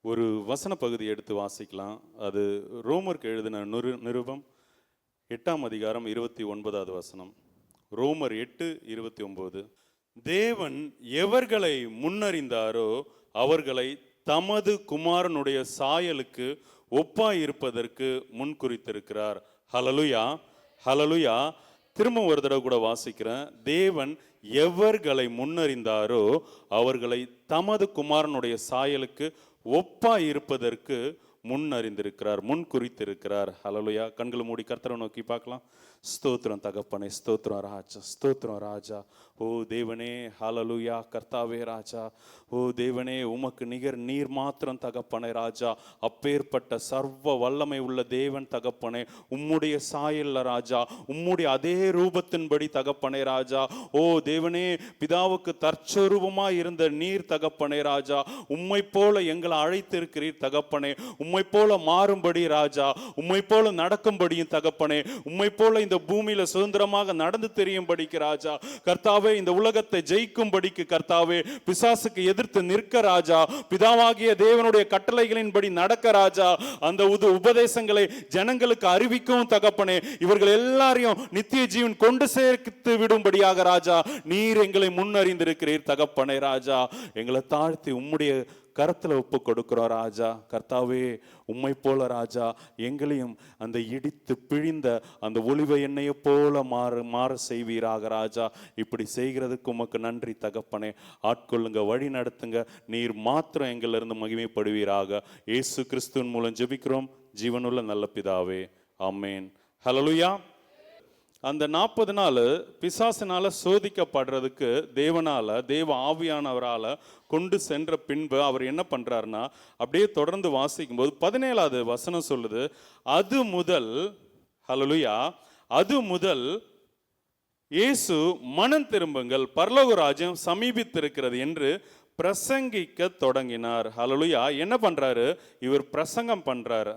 ஒரு வசன பகுதி எடுத்து வாசிக்கலாம். அது ரோமருக்கு எழுதின நிருபம் 8ஆம் அதிகாரம் 29வது வசனம். ரோமர் 8:29. தேவன் எவர்களை முன்னறிந்தாரோ அவர்களை தமது குமாரனுடைய சாயலுக்கு ஒப்பாயிருப்பதற்கு முன்குறித்திருக்கிறார். ஹல்லேலூயா, ஹல்லேலூயா. திரும்ப ஒரு தடவை கூட வாசிக்கிறேன். தேவன் எவர்களை முன்னறிந்தாரோ அவர்களை தமது குமாரனுடைய சாயலுக்கு ஒப்பாயிருப்பதற்கு முன்னறிந்திருக்கிறார், முன் குறித்திருக்கிறார். ஹல்லேலூயா. கண்களை மூடி கர்த்தரை நோக்கி பார்க்கலாம். ஸ்தோத்திரம் தகப்பனே, ஸ்தோத்திரம் ராஜா, ஸ்தோத்திரம் ராஜா. ஓ தேவனே, ஹல்லேலூயா. கர்த்தாவே ராஜா, ஓ தேவனே, உமக்கு நிகர் நீர் மாத்திரம் தகப்பனே ராஜா. அப்பேற்பட்ட சர்வ வல்லமை உள்ள தேவன் தகப்பனே, உம்முடைய சாயல்ல ராஜா, உம்முடைய அதே ரூபத்தின்படி தகப்பனே ராஜா. ஓ தேவனே, பிதாவுக்கு தற்சரூபமாய் இருந்த நீர் தகப்பனே ராஜா, உம்மை போல எங்களை அழைத்திருக்கிறீர் தகப்பனே. உம்மை போல மாறும்படி ராஜா, உம்மை போல நடக்கும்படியும் தகப்பனே, உம்மை போல இந்த பூமியில சுதந்திரமாக நடந்து தெரியும்படிக்கு ராஜா. கர்த்தாவே, இந்த உலகத்தை ஜெயிக்கும்படிக்கு கர்த்தாவே, பிசாசுக்கு எதிர்த்து நிற்க ராஜா, பிதாவாகிய தேவனுடைய கட்டளைகளின்படி நடக்க ராஜா, அந்த உபதேசங்களை ஜனங்களுக்கு அறிவிக்கவும் தகப்பனே, இவர்கள் எல்லாரையும் நித்திய ஜீவன் கொண்டு சேர்த்து விடும்படியாக ராஜா, நீர் எங்களை முன்னறிந்திருக்கிறீர் தகப்பனே ராஜா. எங்களை தாழ்த்தி உம்முடைய கரத்தில் ஒப்பு கொடுக்கிறோம் ராஜா. கர்த்தாவே, உம்மை போல ராஜா எங்களையும் அந்த இடித்து பிழிந்த அந்த ஒலிவ எண்ணெயை போல மாற செய்வீராக ராஜா. இப்படி செய்கிறதுக்கு உமக்கு நன்றி தகப்பனே. ஆட்கொள்ளுங்க, வழி நடத்துங்க. நீர் மாத்திரம் எங்களிலிருந்து மகிமைப்படுவீராக. இயேசு கிறிஸ்துவின் மூலம் ஜெபிக்கிறோம் ஜீவனுள்ள நல்ல பிதாவே, ஆமென். ஹல்லேலூயா. அந்த 40 நாள் பிசாசினால சோதிக்கப்படுறதுக்கு தேவ ஆவியானவரால் கொண்டு சென்ற பின்பு அவர் என்ன பண்றாருன்னா, அப்படியே தொடர்ந்து வாசிக்கும் போது 17வது வசனம் சொல்லுது, அது முதல், ஹல்லேலூயா, அது முதல் இயேசு மனம் திரும்புங்கள், பரலோக ராஜ்யம் சமீபித்திருக்கிறது என்று பிரசங்கிக்க தொடங்கினார். ஹல்லேலூயா. என்ன பண்றாரு இவர்? பிரசங்கம் பண்றாரு.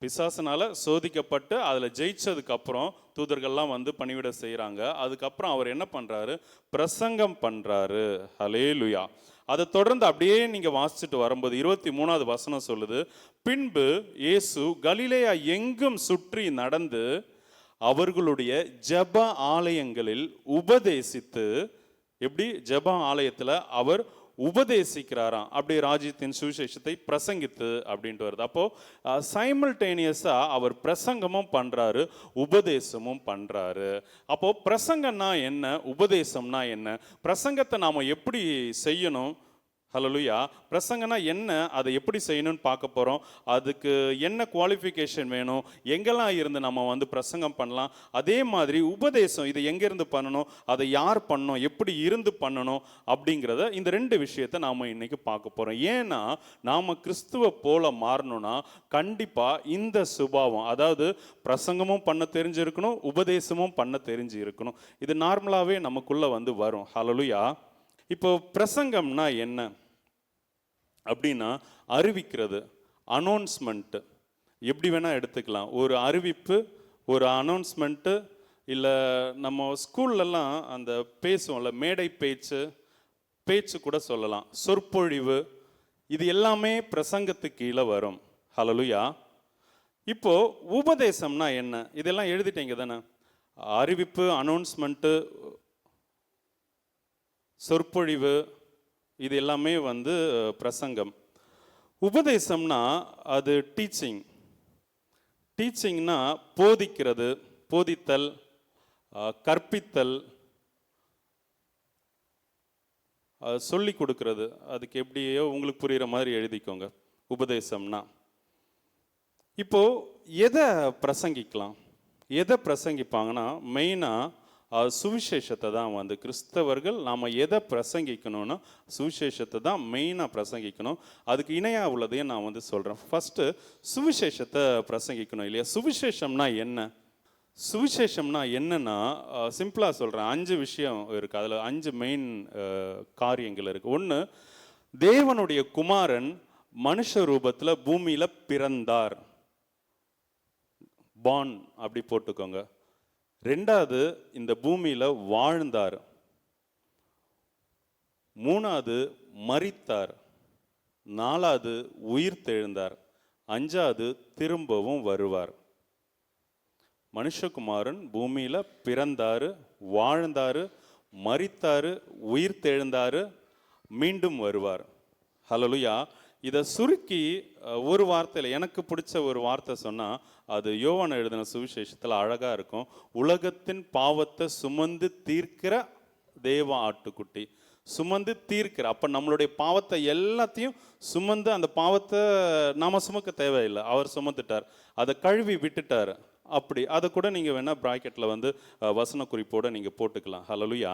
பிசாசனால சோதிக்கப்பட்டு அதில் ஜெயிச்சதுக்கு அப்புறம் தூதர்கள்லாம் வந்து பணிவிட செய்கிறாங்க. அதுக்கப்புறம் அவர் என்ன பண்ணுறாரு? பிரசங்கம் பண்ணுறாரு. ஹல்லேலூயா. அதை தொடர்ந்து அப்படியே நீங்கள் வாசிச்சுட்டு வரும்போது 23வது வசனம் சொல்லுது, பின்பு இயேசு கலிலேயா எங்கும் சுற்றி நடந்து அவர்களுடைய ஜெப ஆலயங்களில் உபதேசித்து, எப்படி ஜெப ஆலயத்தில் அவர் உபதேசிக்கிறாராம், அப்படி ராஜ்யத்தின் சுவிசேஷத்தை பிரசங்கித்து அப்படின்ட்டு வருது. அப்போ சைமல்டேனியஸா அவர் பிரசங்கமும் பண்றாரு, உபதேசமும் பண்றாரு. அப்போ பிரசங்கம்னா என்ன, உபதேசம்னா என்ன, பிரசங்கத்தை நாம எப்படி செய்யணும்? ஹல்லேலூயா. பிரசங்கனா என்ன, அதை எப்படி செய்யணும்னு பார்க்க போகிறோம். அதுக்கு என்ன குவாலிஃபிகேஷன் வேணும், எங்கெல்லாம் இருந்து நம்ம வந்து பிரசங்கம் பண்ணலாம். அதே மாதிரி உபதேசம், இதை எங்கேருந்து பண்ணணும், அதை யார் பண்ணணும், எப்படி இருந்து பண்ணணும் அப்படிங்கிறத, இந்த 2 விஷயத்தை நாம் இன்னைக்கு பார்க்க போகிறோம். ஏன்னா நாம் கிறிஸ்துவ போல மாறணும்னா கண்டிப்பாக இந்த சுபாவம், அதாவது பிரசங்கமும் பண்ண தெரிஞ்சிருக்கணும், உபதேசமும் பண்ண தெரிஞ்சு இருக்கணும். இது நார்மலாகவே நமக்குள்ளே வந்து வரும். ஹல்லேலூயா. இப்போ பிரசங்கம்னா என்ன அப்படின்னா, அறிவிக்கிறது, அனௌன்ஸ்மெண்ட்டு, எப்படி வேணால் எடுத்துக்கலாம். ஒரு அறிவிப்பு, ஒரு அனௌன்ஸ்மெண்ட்டு, இல்லை நம்ம ஸ்கூல்லலாம் அந்த பேசுவோம்ல, மேடை பேச்சு கூட சொல்லலாம், சொற்பொழிவு, இது எல்லாமே பிரசங்கத்துக்கு கீழே வரும். ஹல்லேலூயா. இப்போ உபதேசம்னா என்ன, இதெல்லாம் எழுதிட்டீங்க தானே? அறிவிப்பு, அனௌன்ஸ்மெண்ட்டு, சொற்பொழிவு, இது எல்லாமே வந்து பிரசங்கம். உபதேசம்னா அது டீச்சிங்னா போதிக்கிறது, போதித்தல், கற்பித்தல், சொல்லி கொடுக்கறது. அதுக்கு எப்படியோ உங்களுக்கு புரிகிற மாதிரி எழுதிக்கோங்க உபதேசம்னா. இப்போ எதை பிரசங்கிக்கலாம், எதை பிரசங்கிப்பாங்கன்னா மெயினாக சுவிசேஷத்தை தான் வந்து கிறிஸ்தவர்கள் நாம் எதை பிரசங்கிக்கணும்னா சுவிசேஷத்தை தான் மெயினாக பிரசங்கிக்கணும். அதுக்கு இணையாக உள்ளதையும் நான் வந்து சொல்கிறேன். ஃபஸ்ட்டு சுவிசேஷத்தை பிரசங்கிக்கணும் இல்லையா? சுவிசேஷம்னா என்ன? சுவிசேஷம்னா என்னன்னா, சிம்பிளாக சொல்கிறேன், 5 விஷயம் இருக்குது. அதில் 5 மெயின் காரியங்கள் இருக்குது. ஒன்று, தேவனுடைய குமாரன் மனுஷ ரூபத்தில் பூமியில் பிறந்தார், பார்ன் அப்படி போட்டுக்கோங்க. 2வது, இந்த பூமியில் வாழ்ந்தார். 3வது, மரித்தார். நாலாவது உயிர் தெழுந்தார், அஞ்சாவது திரும்பவும் வருவார். மனுஷகுமாரன் பூமியில பிறந்தாரு, வாழ்ந்தாரு, மரித்தாரு, உயிர் தெழுந்தாரு, மீண்டும் வருவார். ஹல்லேலூயா. இதை சுருக்கி ஒரு வார்த்தையில் எனக்கு பிடிச்ச ஒரு வார்த்தை சொன்னால் அது யோவான் எழுதின சுவிசேஷத்தில் அழகாக இருக்கும். உலகத்தின் பாவத்தை சுமந்து தீர்க்கிற தேவ ஆட்டுக்குட்டி. சுமந்து தீர்க்கிற, அப்போ நம்மளுடைய பாவத்தை எல்லாத்தையும் சுமந்து, அந்த பாவத்தை நாம் சுமக்க தேவையில்லை, அவர் சுமந்துட்டார், அதை கழுவி விட்டுட்டார். அப்படி அதை கூட நீங்கள் வேணால் ப்ராக்கெட்டில் வந்து வசன குறிப்போடு நீங்கள் போட்டுக்கலாம். ஹல்லேலூயா.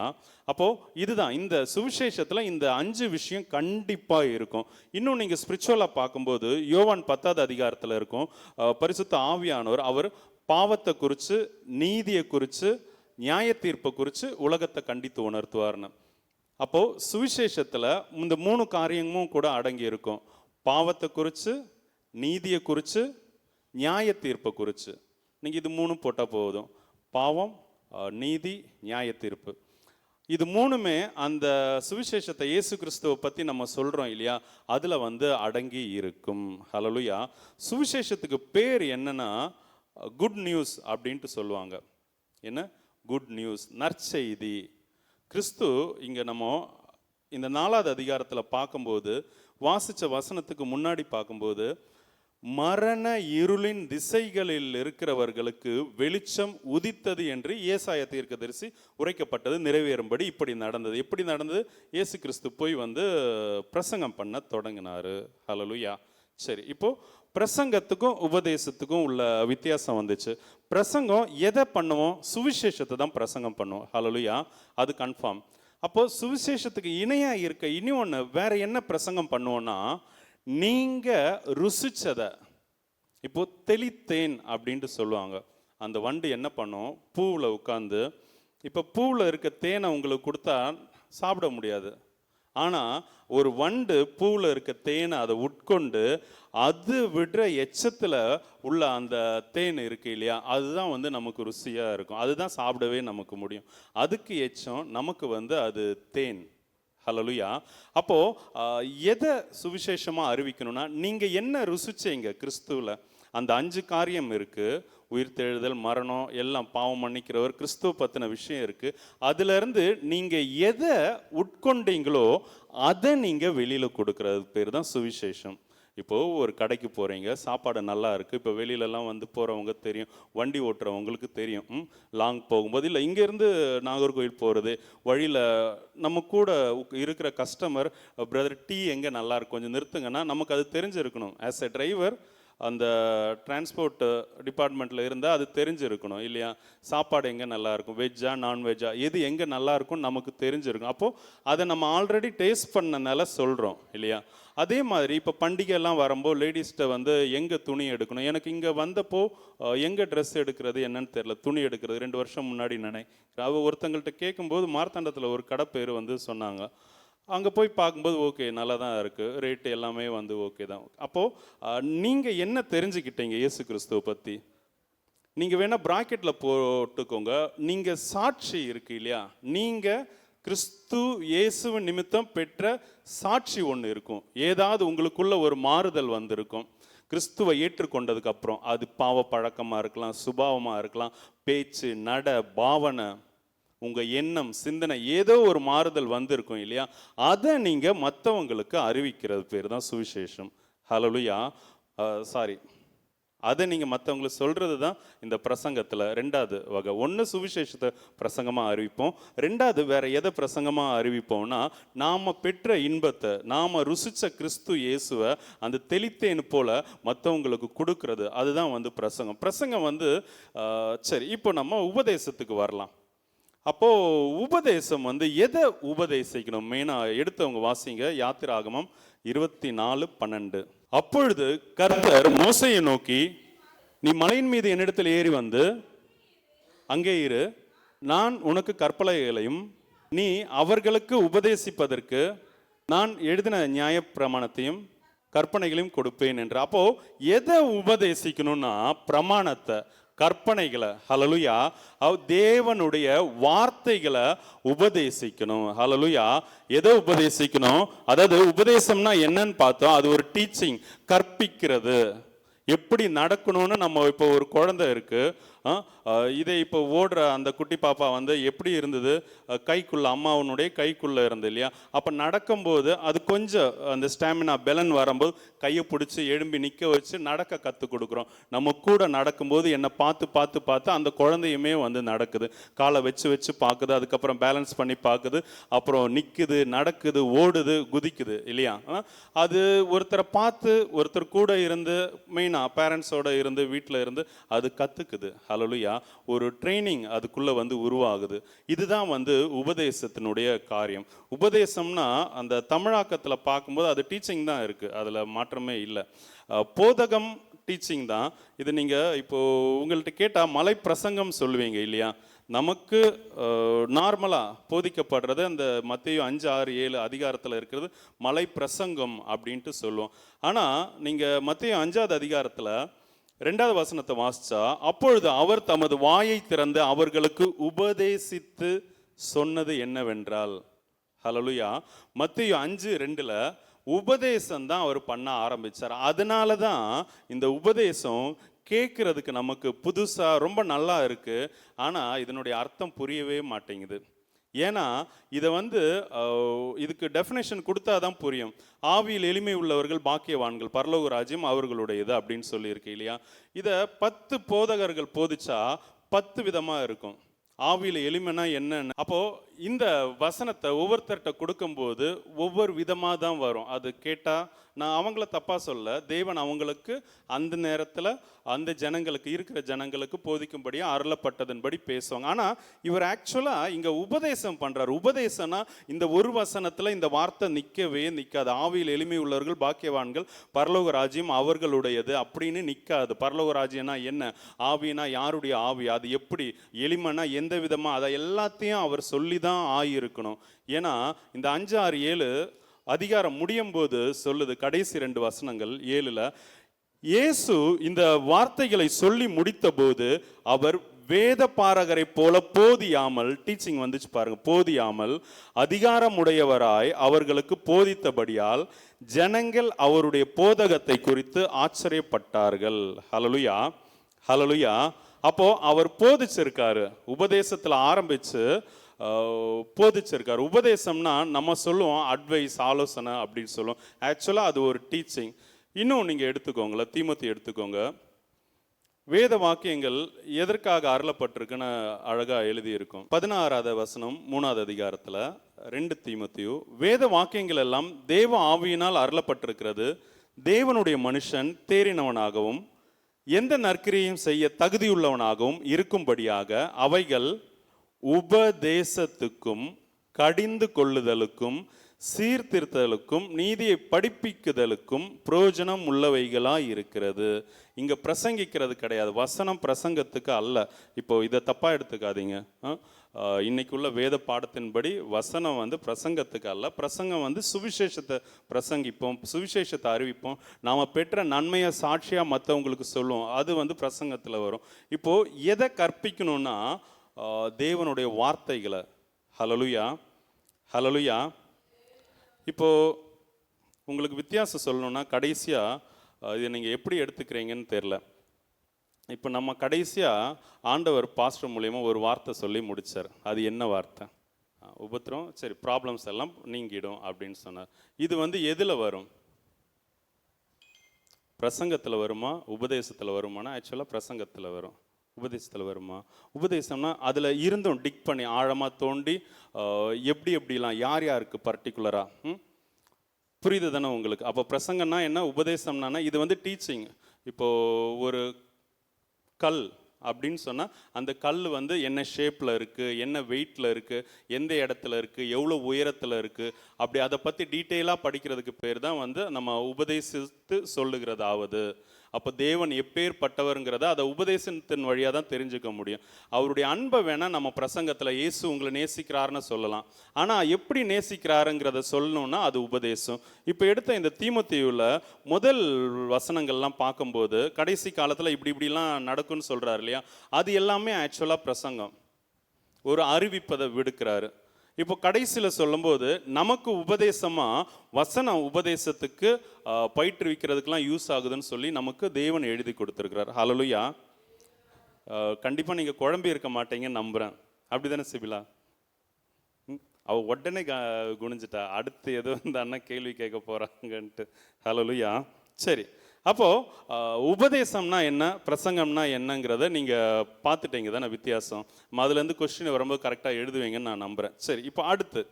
அப்போது இதுதான் இந்த சுவிசேஷத்தில் இந்த 5 விஷயம் கண்டிப்பாக இருக்கும். இன்னும் நீங்கள் ஸ்பிரிச்சுவலாக பார்க்கும்போது யோவான் 10வது அதிகாரத்தில் இருக்கும், பரிசுத்த ஆவியானவர் அவர் பாவத்தை குறித்து, நீதியை குறித்து, நியாய தீர்ப்பை குறித்து உலகத்தை கண்டித்து உணர்த்துவார்னு. அப்போது சுவிசேஷத்தில் இந்த 3 காரியமும் கூட அடங்கி இருக்கும். பாவத்தை குறித்து, நீதியை குறித்து, நியாய தீர்ப்பை குறித்து. நீங்கள் இது 3 போட்டால் போதும். பாவம், நீதி, நியாய தீர்ப்பு. இது 3மே அந்த சுவிசேஷத்தை இயேசு கிறிஸ்துவை பற்றி நம்ம சொல்கிறோம் இல்லையா, அதில் வந்து அடங்கி இருக்கும். ஹல்லேலூயா. சுவிசேஷத்துக்கு பேர் என்னன்னா குட் நியூஸ் அப்படின்ட்டு சொல்லுவாங்க. என்ன? குட் நியூஸ், நற்செய்தி. கிறிஸ்து இங்கே நம்ம இந்த 4வது அதிகாரத்தில் பார்க்கும்போது, வாசித்த வசனத்துக்கு முன்னாடி பார்க்கும்போது, மரண இருளின் திசைகளில் இருக்கிறவர்களுக்கு வெளிச்சம் உதித்தது என்று ஏசாயா தீர்க்கதரிசி உரைக்கப்பட்டது நிறைவேறும்படி இப்படி நடந்தது. எப்படி நடந்தது? இயேசு கிறிஸ்து போய் வந்து பிரசங்கம் பண்ண தொடங்கினாரு. ஹல்லேலூயா. சரி, இப்போ பிரசங்கத்துக்கும் உபதேசத்துக்கும் உள்ள வித்தியாசம் வந்துச்சு. பிரசங்கம் எதை பண்ணுவோம்? சுவிசேஷத்தை தான் பிரசங்கம் பண்ணுவோம். ஹல்லேலூயா. அது கன்ஃபார்ம். அப்போ சுவிசேஷத்துக்கு இணையா இருக்க இனி ஒன்று வேற என்ன பிரசங்கம் பண்ணுவோன்னா, நீங்க ருசிச்சதை, இப்போ தெளித்தேன் அப்படின்ட்டு சொல்லுவாங்க. அந்த வண்டு என்ன பண்ணும்? பூவில் உட்காந்து, இப்போ பூவில் இருக்க தேனை உங்களுக்கு கொடுத்தா சாப்பிட முடியாது. ஆனால் ஒரு வண்டு பூவில் இருக்க தேனை அதை உட்கொண்டு அது விடுற எச்சத்தில் உள்ள அந்த தேன் இருக்கு இல்லையா, அதுதான் வந்து நமக்கு ருசியாக இருக்கும். அதுதான் சாப்பிடவே நமக்கு முடியும். அதுக்கு எச்சம் நமக்கு வந்து அது தேன். ஹல்லேலூயா. அப்போது எதை சுவிசேஷமாக அறிவிக்கணும்னா, நீங்கள் என்ன ருசிச்சீங்க கிறிஸ்துவில்? அந்த 5 காரியம் இருக்குது. உயிர்த்தெழுதல், மரணம், எல்லாம், பாவம் மன்னிக்கிறவர், கிறிஸ்துவ பற்றின விஷயம் இருக்குது. அதிலிருந்து நீங்கள் எதை உட்கொண்டீங்களோ அதை நீங்கள் வெளியில் கொடுக்குறது பேர் தான் சுவிசேஷம். இப்போது ஒரு கடைக்கு போகிறீங்க, சாப்பாடு நல்லா இருக்குது. இப்போ வெளியிலலாம் வந்து போகிறவங்க தெரியும், வண்டி ஓட்டுறவங்களுக்கு தெரியும். லாங் போகும்போது, இல்லை இங்கேருந்து நாகர்கோவில் போகிறது வழியில் நம்ம கூட இருக்கிற கஸ்டமர், பிரதர் டீ எங்கே நல்லாயிருக்கும் கொஞ்சம் நிறுத்துங்கன்னா நமக்கு அது தெரிஞ்சிருக்கணும். ஆஸ் எ டிரைவர் அந்த டிரான்ஸ்போர்ட் டிபார்ட்மெண்ட்டில் இருந்தால் அது தெரிஞ்சிருக்கணும் இல்லையா? சாப்பாடு எங்கே நல்லாயிருக்கும், வெஜ்ஜா நான்வெஜ்ஜா, எது எங்கே நல்லாயிருக்கும்னு நமக்கு தெரிஞ்சிருக்கும். அப்போது அதை நம்ம ஆல்ரெடி டேஸ்ட் பண்ணனால சொல்கிறோம் இல்லையா? அதே மாதிரி இப்போ பண்டிகைலாம் வரும்போது லேடிஸ்கிட்ட வந்து எங்கே துணி எடுக்கணும், எனக்கு இங்கே வந்தப்போ எங்கே ட்ரெஸ் எடுக்கிறது என்னன்னு தெரில, துணி எடுக்கிறது 2 வருஷம் முன்னாடி அவள் ஒருத்தங்கள்ட்ட கேட்கும்போது மார்த்தாண்டத்தில் ஒரு கடை பேர் வந்து சொன்னாங்க. அங்கே போய் பார்க்கும்போது ஓகே நல்லா தான் இருக்குது, ரேட்டு எல்லாமே வந்து ஓகே தான். அப்போது நீங்கள் என்ன தெரிஞ்சுக்கிட்டீங்க இயேசு கிறிஸ்துவை பற்றி? நீங்கள் வேணால் ப்ராக்கெட்டில் போட்டுக்கோங்க. நீங்கள் சாட்சி இருக்கு இல்லையா, நீங்கள் கிறிஸ்து இயேசுவின் நிமித்தம் பெற்ற சாட்சி ஒன்று இருக்கும். ஏதாவது உங்களுக்குள்ள ஒரு மாறுதல் வந்திருக்கும் கிறிஸ்துவை ஏற்றுக்கொண்டதுக்கு அப்புறம். அது பாவ பழக்கமாக இருக்கலாம், சுபாவமாக இருக்கலாம், பேச்சு, நட, பாவனை, உங்கள் எண்ணம், சிந்தனை, ஏதோ ஒரு மாறுதல் வந்திருக்கும் இல்லையா? அதை நீங்கள் மற்றவங்களுக்கு அறிவிக்கிறது பேர் தான் சுவிசேஷம். ஹல்லேலூயா. அதை நீங்கள் மற்றவங்களுக்கு சொல்கிறது தான் இந்த பிரசங்கத்தில் 2வது வகை. 1 சுவிசேஷத்தை பிரசங்கமாக அறிவிப்போம். 2வது வேறு எதை பிரசங்கமாக அறிவிப்போம்னா, நாம் பெற்ற இன்பத்தை, நாம் ருசித்த கிறிஸ்து இயேசுவை அந்த தெளித்தேன் போல் மற்றவங்களுக்கு கொடுக்கறது, அதுதான் வந்து பிரசங்கம். பிரசங்கம் வந்து சரி, இப்போ நம்ம உபதேசத்துக்கு வரலாம். அப்போது உபதேசம் வந்து எதை உபதேசிக்கணும் மெயினாக எடுத்தவங்க வாசிங்க. யாத்திராகமம் 24:12. அப்பொழுது கர்த்தர் மோசேயை நோக்கி, நீ மலையின் மீது என்னிடத்தில் ஏறி வந்து அங்கே இரு, நான் உனக்கு கற்பனைகளையும் நீ அவர்களுக்கு உபதேசிப்பதற்கு நான் எழுதின நியாயப்பிரமாணத்தையும் கற்பனைகளையும் கொடுப்பேன் என்று. அப்போது எதை உபதேசிக்கணும்னா பிரமாணத்தை, கற்பனைகளை, ஹalleluya, தேவனுடைய வார்த்தைகளை உபதேசிக்கணும். ஹalleluya, எதை உபதேசிக்கணும்? அதாவது உபதேசம்னா என்னன்னு பார்த்தோம். அது ஒரு டீச்சிங், கற்பிக்கிறது. எப்படி நடக்கணும்னு நம்ம இப்போ ஒரு குழந்தை இருக்கு, இதை இப்போ ஓடுற அந்த குட்டி பாப்பா வந்து எப்படி இருந்தது, கைக்குள்ள அம்மாவனுடைய கைக்குள்ள இருந்து இல்லையா? அப்போ நடக்கும்போது அது கொஞ்சம் அந்த ஸ்டாமினா பெலன் வரும்போது கையை பிடிச்சி எழும்பி நிற்க வச்சு நடக்க கற்றுக் கொடுக்குறோம். நம்ம கூட நடக்கும்போது என்னை பார்த்து பார்த்து பார்த்து அந்த குழந்தையுமே வந்து நடக்குது, காலை வச்சு வச்சு பார்க்குது, அதுக்கப்புறம் பேலன்ஸ் பண்ணி பார்க்குது, அப்புறம் நிற்குது, நடக்குது, ஓடுது, குதிக்குது இல்லையா? அது ஒருத்தரை பார்த்து ஒருத்தர் கூட இருந்து, மெயினாக பேரண்ட்ஸோட இருந்து வீட்டில் இருந்து அது கற்றுக்குது. ஹல்லேலூயா, ஒரு ட்ரைனிங் அதுக்குள்ளே வந்து உருவாகுது. இதுதான் வந்து உபதேசத்தினுடைய காரியம். உபதேசம்னா அந்த தமிழாக்கத்தில் பார்க்கும்போது அது டீச்சிங் தான் இருக்குது, அதில் மாற்றமே இல்லை. போதகம் டீச்சிங் தான். இது நீங்கள் இப்போது உங்கள்கிட்ட கேட்டால் மலை பிரசங்கம் சொல்லுவீங்க இல்லையா? நமக்கு நார்மலாக போதிக்கப்படுறது அந்த மத்தேயு 5, 6, 7 அதிகாரத்தில் இருக்கிறது மலை பிரசங்கம் அப்படின்ட்டு சொல்லுவோம். ஆனால் நீங்கள் மத்தேயு 5வது அதிகாரத்தில் 2வது வசனத்தை வாசிச்சா, அப்பொழுது அவர் தமது வாயை திறந்து அவர்களுக்கு உபதேசித்து சொன்னது என்னவென்றால், ஹல்லேலூயா, மத்தேயு 5:2 உபதேசம் தான் அவர் பண்ண ஆரம்பிச்சார். அதனால தான் இந்த உபதேசம் கேட்கறதுக்கு நமக்கு புதுசாக ரொம்ப நல்லா இருக்கு. ஆனால் இதனுடைய அர்த்தம் புரியவே மாட்டேங்குது. ஏன்னா இதை வந்து இதுக்கு டெஃபினேஷன் கொடுத்தா தான் புரியும். ஆவியில் எளிமை உள்ளவர்கள் பாக்கியவான்கள், பரலோக ராஜ்யம் அவர்களுடையது அப்படின்னு சொல்லியிருக்கு இல்லையா? இதை 10 போதகர்கள் போதிச்சா 10 விதமாக இருக்கும். ஆவியில் எளிமைனா என்னன்னு அப்போது இந்த வசனத்தை ஒவ்வொருத்தர்கிட்ட கொடுக்கும்போது ஒவ்வொரு விதமாக தான் வரும். அது கேட்டால் நான் அவங்கள தப்பாக சொல்ல, தேவன் அவங்களுக்கு அந்த நேரத்தில் அந்த ஜனங்களுக்கு இருக்கிற ஜனங்களுக்கு போதிக்கும்படியாக அருளப்பட்டதன்படி பேசுவாங்க. ஆனால் இவர் ஆக்சுவலாக இங்கே உபதேசம் பண்ணுறார். உபதேசம்னா இந்த ஒரு வசனத்தில் இந்த வார்த்தை நிற்கவே நிற்காது. ஆவியில் எளிமை உள்ளவர்கள் பாக்கியவான்கள், பரலோக ராஜ்யம் அவர்களுடையது அப்படின்னு நிற்காது. பரலோக ராஜ்யம்னா என்ன, ஆவினா யாருடைய ஆவி, அது எப்படி, எளிமைனா எந்த விதமாக, அதை எல்லாத்தையும் அவர் சொல்லி தான் ஆகியிருக்கணும். ஏன்னா இந்த 5, 6, 7 அதிகாரம் முடியும் போது சொல்லுது, கடைசி 2 வசனங்கள் 7ல், இயேசு இந்த வார்த்தைகளை சொல்லி முடித்த போது அவர் வேத பாரகரை போல போதியாமல், டீச்சிங் வந்துச்சு பாருங்க, போதியாமல் அதிகாரம் உடையவராய் அவர்களுக்கு போதித்தபடியால் ஜனங்கள் அவருடைய போதகத்தை குறித்து ஆச்சரியப்பட்டார்கள். ஹல்லேலூயா, ஹல்லேலூயா. அப்போ அவர் போதிச்சிருக்காரு, உபதேசத்தில் ஆரம்பிச்சு போதிச்சிருக்காரு. உபதேசம்னா நம்ம சொல்லுவோம் அட்வைஸ், ஆலோசனை அப்படின்னு சொல்லுவோம். ஆக்சுவலாக அது ஒரு டீச்சிங். இன்னும் நீங்கள் எடுத்துக்கோங்களேன், தீமோத்தி எடுத்துக்கோங்க. வேத வாக்கியங்கள் எதற்காக அருளப்பட்டிருக்குன்னு அழகாக எழுதியிருக்கும். 16வது வசனம் 3வது அதிகாரத்தில் 2 தீமோத்தேயு, வேத வாக்கியங்கள் எல்லாம் தேவ ஆவியினால் அருளப்பட்டிருக்கிறது, தேவனுடைய மனுஷன் தேறினவனாகவும் எந்த நற்கிரியும் செய்ய தகுதியுள்ளவனாகவும் இருக்கும்படியாக அவைகள் உபதேசத்துக்கும் கடிந்து கொள்ளுதலுக்கும் சீர்திருத்தலுக்கும் நீதியை படிப்பிக்குதலுக்கும் பிரயோஜனம் உள்ளவைகளாக இருக்கிறது. இங்கே பிரசங்கிக்கிறது கிடையாது, வசனம் பிரசங்கத்துக்கு அல்ல. இப்போ இதை தப்பாக எடுத்துக்காதீங்க. இன்னைக்குள்ள வேத பாடத்தின்படி வசனம் வந்து பிரசங்கத்துக்கு அல்ல. பிரசங்கம் வந்து சுவிசேஷத்தை பிரசங்கிப்போம், சுவிசேஷத்தை அறிவிப்போம், நாம் பெற்ற நன்மையை சாட்சியாக மற்றவங்களுக்கு சொல்லுவோம், அது வந்து பிரசங்கத்தில் வரும். இப்போது எதை கற்பிக்கணும்னா தேவனுடைய வார்த்தைகளை. ஹல்லேலூயா, ஹல்லேலூயா. இப்போது உங்களுக்கு வித்தியாசம் சொல்லணும்னா, கடைசியாக இதை நீங்கள் எப்படி எடுத்துக்கிறீங்கன்னு தெரில. இப்போ நம்ம கடைசியாக ஆண்டவர் பாஸ்டர் மூலியமாக ஒரு வார்த்தை சொல்லி முடித்தார். அது என்ன வார்த்தை? உபத்திரம், சரி, ப்ராப்ளம்ஸ் எல்லாம் நீங்கிடும் அப்படின்னு சொன்னார். இது வந்து எதில் வரும்? பிரசங்கத்தில் வருமா, உபதேசத்தில் வருமானா? ஆக்சுவலாக பிரசங்கத்தில் வரும். உபதேசத்தில் வருமா? உபதேசம்னா அதில் இருந்தும் டிக் பண்ணி ஆழமாக தோண்டி எப்படிலாம் யார் யாருக்கு பர்டிகுலராக புரியுது தானே உங்களுக்கு? அப்போ பிரசங்கன்னா என்ன, உபதேசம்னா இது வந்து டீச்சிங். இப்போது ஒரு கல் அப்படின்னு சொன்னால் அந்த கல் வந்து என்ன ஷேப்பில் இருக்குது, என்ன வெயிட்டில் இருக்குது, எந்த இடத்துல இருக்குது, எவ்வளோ உயரத்தில் இருக்குது, அப்படி அதை பற்றி டீட்டெயிலாக படிக்கிறதுக்கு பேர் தான் வந்து நம்ம உபதேசித்து சொல்லுகிறதாவது. அப்போ தேவன் எப்பேற்பட்டவருங்கிறத அதை உபதேசத்தின் வழியாக தான் தெரிஞ்சுக்க முடியும். அவருடைய அன்பை வேணால் நம்ம பிரசங்கத்தில் இயேசு உங்களை நேசிக்கிறாருன்னு சொல்லலாம். ஆனால் எப்படி நேசிக்கிறாருங்கிறத சொல்லணும்னா அது உபதேசம். இப்போ எடுத்த இந்த தீமோத்தேயுவில் முதல் வசனங்கள்லாம் பார்க்கும்போது கடைசி காலத்தில் இப்படிலாம் நடக்கும்னு சொல்கிறாரு இல்லையா, அது எல்லாமே ஆக்சுவலாக பிரசங்கம், ஒரு அறிவிப்பதை விடுக்கிறாரு. இப்போ கடைசியில் சொல்லும்போது நமக்கு உபதேசமாக வசன உபதேசத்துக்கு பயிற்றுவிக்கிறதுக்கெலாம் யூஸ் ஆகுதுன்னு சொல்லி நமக்கு தேவன் எழுதி கொடுத்துருக்கிறார். ஹல்லேலூயா. கண்டிப்பாக நீங்கள் குழம்பி இருக்க மாட்டீங்கன்னு நம்புகிறேன். அப்படி தானே சிபிலா? அவள் உடனே குனிஞ்சிட்டா, அடுத்து ஏதோ இந்த அண்ணன் கேள்வி கேட்க போகிறாங்கன்ட்டு. ஹல்லேலூயா. சரி, அப்போது உபதேசம்னா என்ன, பிரசங்கம்னா என்னங்கிறத நீங்கள் பார்த்துட்டீங்க தானே வித்தியாசம். அதுலேருந்து கொஸ்டின் வரும்போது கரெக்டாக எழுதுவீங்கன்னு நான் நம்புகிறேன். சரி, இப்போ அடுத்து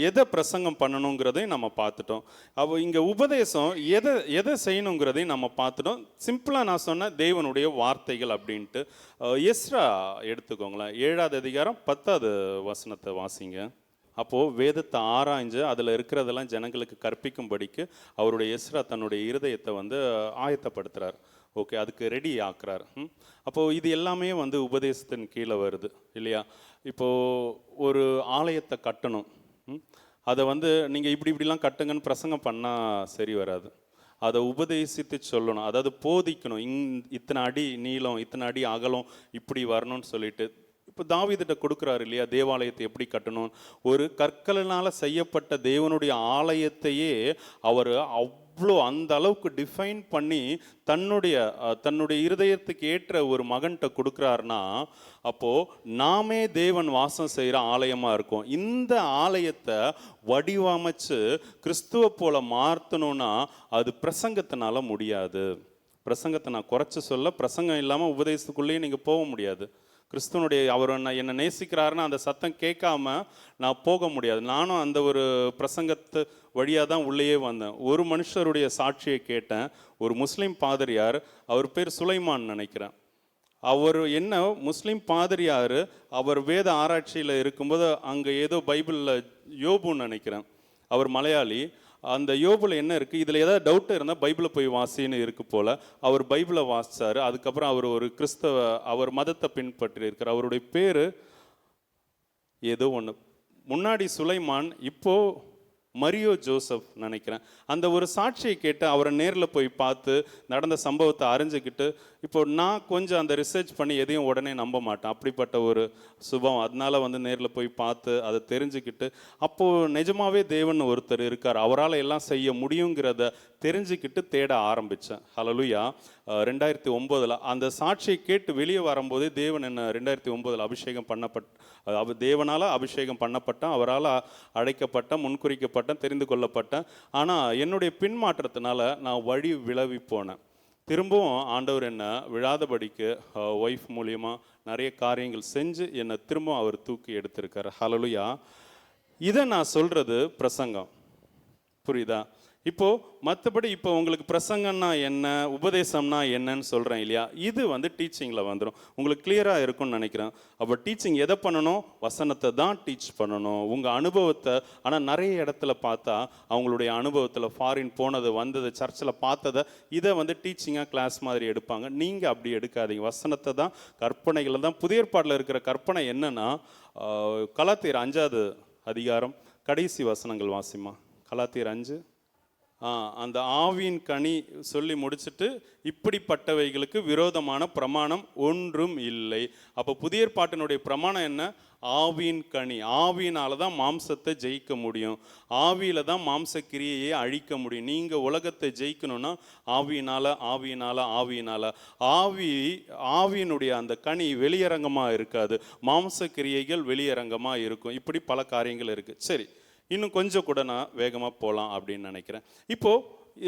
எதை பிரசங்கம் பண்ணணுங்கிறதையும் நம்ம பார்த்துட்டோம். அப்போ இங்கே உபதேசம் எதை செய்யணுங்கிறதையும் நம்ம பார்த்துட்டோம். சிம்பிளாக நான் சொன்ன தேவனுடைய வார்த்தைகள் அப்படின்ட்டு. எஸ்ரா எடுத்துக்கோங்களேன், 7ஆவது அதிகாரம் 10ஆவது வசனத்தை வாசிங்க. அப்போது வேதத்தை ஆராய்ஞ்சு அதில் இருக்கிறதெல்லாம் ஜனங்களுக்கு கற்பிக்கும்படிக்கு அவருடைய எஸ்ரா தன்னுடைய இருதயத்தை வந்து ஆயத்தப்படுத்துகிறார். ஓகே, அதுக்கு ரெடி ஆக்குறார். அப்போது இது எல்லாமே வந்து உபதேசத்தின் கீழே வருது இல்லையா. இப்போது ஒரு ஆலயத்தை கட்டணும், அதை வந்து நீங்கள் இப்படிலாம் கட்டுங்கன்னு பிரசங்கம் பண்ணால் சரி வராது. அதை உபதேசித்து சொல்லணும், அதாவது போதிக்கணும். இத்தனை அடி நீளம், இத்தனை அடி அகலம், இப்படி வரணும்னு சொல்லிட்டு. இப்போ தாவீதுட்ட கொடுக்குறாரு இல்லையா, தேவாலயத்தை எப்படி கட்டணும். ஒரு கற்களினால் செய்யப்பட்ட தேவனுடைய ஆலயத்தையே அவர் அவ்வளோ அந்த அளவுக்கு டிஃபைன் பண்ணி தன்னுடைய இருதயத்துக்கு ஏற்ற ஒரு மகன்கிட்ட கொடுக்குறாருன்னா, அப்போது நாமே தேவன் வாசம் செய்கிற ஆலயமாக இருக்கும். இந்த ஆலயத்தை வடிவமைச்சு கிறிஸ்துவ போல மாற்றணும்னா அது பிரசங்கத்தினால முடியாது. பிரசங்கத்தை நான் குறைச்சி சொல்ல, பிரசங்கம் இல்லாமல் உபதேசத்துக்குள்ளேயே நீங்கள் போக முடியாது. கிறிஸ்துவனுடைய அவர் என்னை நேசிக்கிறாருன்னா அந்த சத்தம் கேட்காம நான் போக முடியாது. நானும் அந்த ஒரு பிரசங்கத்து வழியாக தான் உள்ளேயே வந்தேன். ஒரு மனுஷருடைய சாட்சியை கேட்டேன். ஒரு முஸ்லீம் பாதிரியார், அவர் பேர் சுலைமான் நினைக்கிறேன். அவர் என்ன முஸ்லீம் பாதிரியார், அவர் வேத ஆராய்ச்சியில் இருக்கும்போது அங்கே ஏதோ பைபிளில் யோபுன்னு நினைக்கிறேன், அவர் மலையாளி. அந்த யோபுல என்ன இருக்குது, இதில் ஏதாவது டவுட்டு இருந்தால் பைபிளை போய் வாசின்னு இருக்கு போல். அவர் பைபிளை வாசித்தார். அதுக்கப்புறம் அவர் ஒரு அவர் மதத்தை பின்பற்றி இருக்கிறார். அவருடைய பேர் ஏதோ ஒன்று, முன்னாடி சுலைமான், இப்போது மரியோ ஜோசப் நினைக்கிறேன். அந்த ஒரு சாட்சியை கேட்டு அவரை நேரில் போய் பார்த்து நடந்த சம்பவத்தை அறிஞ்சிக்கிட்டு, இப்போ நான் கொஞ்சம் அந்த ரிசர்ச் பண்ணி எதையும் உடனே நம்ப மாட்டேன், அப்படிப்பட்ட ஒரு சுபம். அதனால வந்து நேரில் போய் பார்த்து அதை தெரிஞ்சுக்கிட்டு, அப்போது நிஜமாவே தேவன் ஒருத்தர் இருக்கார், அவரால் எல்லாம் செய்ய முடியுங்கிறத தெரிஞ்சுக்கிட்டு தேட ஆரம்பித்தேன். ஹல்லேலூயா. 2009 அந்த சாட்சியை கேட்டு வெளியே வரும்போதே தேவன் என்ன 2009 அபிஷேகம் தேவனால் அபிஷேகம் பண்ணப்பட்டேன், அவரால் அழைக்கப்பட்டேன், முன்குறிக்கப்பட்டேன், தெரிந்து கொள்ளப்பட்டேன். ஆனால் என்னுடைய பின்மாற்றத்தினால நான் வழி விலகி போனேன். திரும்பவும் ஆண்டவர் என்னை விழாதபடிக்கு ஒய்ஃப் மூலியமாக நிறைய காரியங்கள் செஞ்சு என்னை திரும்பவும் அவர் தூக்கி எடுத்திருக்கார். ஹல்லேலூயா. இதை நான் சொல்கிறது பிரசங்கம், புரியுதா? இப்போது மற்றபடி இப்போ உங்களுக்கு பிரசங்கம்னா என்ன, உபதேசம்னா என்னன்னு சொல்கிறேன் இல்லையா, இது வந்து டீச்சிங்கில் வந்துடும். உங்களுக்கு கிளியராக இருக்கும்னு நினைக்கிறேன். அப்போ டீச்சிங் எதை பண்ணணும், வசனத்தை தான் டீச் பண்ணணும், உங்கள் அனுபவத்தை. ஆனால் நிறைய இடத்துல பார்த்தா அவங்களுடைய அனுபவத்தில் ஃபாரின் போனது வந்தது சர்ச்சில் பார்த்ததை இதை வந்து டீச்சிங்காக கிளாஸ் மாதிரி எடுப்பாங்க. நீங்கள் அப்படி எடுக்காதீங்க. வசனத்தை தான், கற்பனைகளை தான். புதிய ஏற்பாட்டில் இருக்கிற கற்பனை என்னன்னா, கலாத்தியர் 5ஆவது அதிகாரம் கடைசி வசனங்கள் வாசிமா. கலாத்தியர் 5 அந்த ஆவியின் கனி சொல்லி முடிச்சுட்டு, இப்படிப்பட்டவைகளுக்கு விரோதமான பிரமாணம் ஒன்றும் இல்லை. அப்போ புதிய ஏற்பாட்டினுடைய பிரமாணம் என்ன, ஆவியின் கனி. ஆவியினால தான் மாம்சத்தை ஜெயிக்க முடியும், ஆவியில தான் மாம்ச கிரியையை அழிக்க முடியும். நீங்கள் உலகத்தை ஜெயிக்கணும்னா ஆவியினால ஆவியினால ஆவியினால. ஆவியினுடைய அந்த கனி வெளியரங்கமாக இருக்காது, மாம்ச கிரியைகள் வெளியரங்கமாக இருக்கும். இப்படி பல காரியங்கள் இருக்குது. சரி, இன்னும் கொஞ்சம் கூட நான் வேகமாக போகலாம் அப்படின்னு நினைக்கிறேன். இப்போது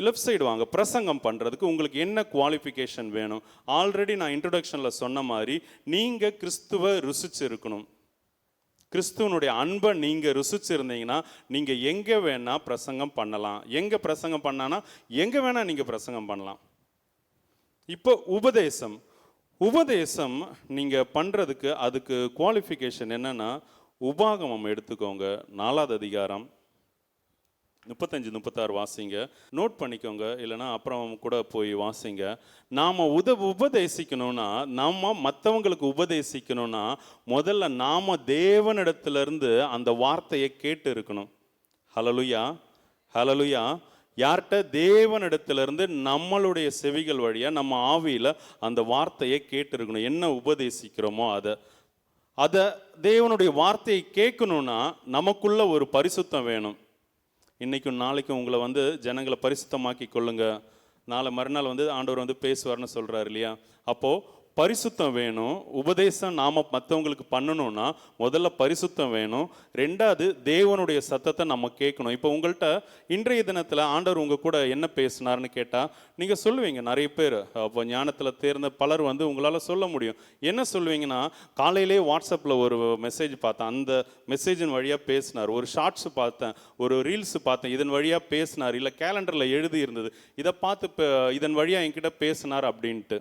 லெஃப்ட் சைடு வாங்க. பிரசங்கம் பண்ணுறதுக்கு உங்களுக்கு என்ன குவாலிஃபிகேஷன் வேணும்? ஆல்ரெடி நான் இன்ட்ரடக்ஷனில் சொன்ன மாதிரி நீங்கள் கிறிஸ்துவை ருசிச்சிருக்கணும். கிறிஸ்துவனுடைய அன்பை நீங்கள் ருசிச்சிருந்தீங்கன்னா நீங்கள் எங்கே வேணால் பிரசங்கம் பண்ணலாம். எங்கே பிரசங்கம் பண்ணான்னா எங்கே வேணால் நீங்கள் பிரசங்கம் பண்ணலாம். இப்போ உபதேசம் நீங்கள் பண்ணுறதுக்கு அதுக்கு குவாலிஃபிகேஷன் என்னென்னா, உபாகமம் எடுத்துக்கோங்க, 4ஆவது அதிகாரம் 35 36 வாசிங்க, நோட் பண்ணிக்கோங்க, இல்லைன்னா அப்புறம் கூட போய் வாசிங்க. நாம் உபதேசிக்கணும்னா, நாம் மற்றவங்களுக்கு உபதேசிக்கணும்னா முதல்ல நாம் தேவனிடத்திலிருந்து அந்த வார்த்தையை கேட்டு இருக்கணும். ஹல்லேலூயா, ஹல்லேலூயா. யார்கிட்ட? தேவனிடத்திலிருந்து நம்மளுடைய செவிகள் வழியாக நம்ம ஆவியில் அந்த வார்த்தையை கேட்டு இருக்கணும். என்ன உபதேசிக்கிறோமோ அதை தேவனுடைய வார்த்தையை கேட்கணுன்னா நமக்குள்ள ஒரு பரிசுத்தம் வேணும். இன்றைக்கும் நாளைக்கும் உங்களை ஜனங்களை பரிசுத்தமாக்கி கொள்ளுங்க, நாளை மறுநாள் ஆண்டவர் பேசுவார்னு சொல்கிறார் இல்லையா? அப்போது பரிசுத்தம் வேணும். உபதேசம் நாம் மற்றவங்களுக்கு பண்ணணும்னா முதல்ல பரிசுத்தம் வேணும். ரெண்டாவது தேவனுடைய சத்தத்தை நம்ம கேட்கணும். இப்போ உங்கள்கிட்ட இன்றைய தினத்தில் ஆண்டவர் உங்கள் கூட என்ன பேசினார்னு கேட்டால் நீங்கள் சொல்லுவீங்க. நிறைய பேர் அப்போ ஞானத்தில் தேர்ந்த பலர் உங்களால் சொல்ல முடியும். என்ன சொல்லுவீங்கன்னா, காலையிலே வாட்ஸ்அப்பில் ஒரு மெசேஜ் பார்த்தேன், அந்த மெசேஜின் வழியாக பேசினார். ஒரு ஷார்ட்ஸ் பார்த்தேன், ஒரு ரீல்ஸ் பார்த்தேன், இதன் வழியாக பேசினார். இல்லை கேலண்டரில் எழுதி இருந்தது, இதை பார்த்து இதன் வழியாக என்கிட்ட பேசினார் அப்படின்ட்டு.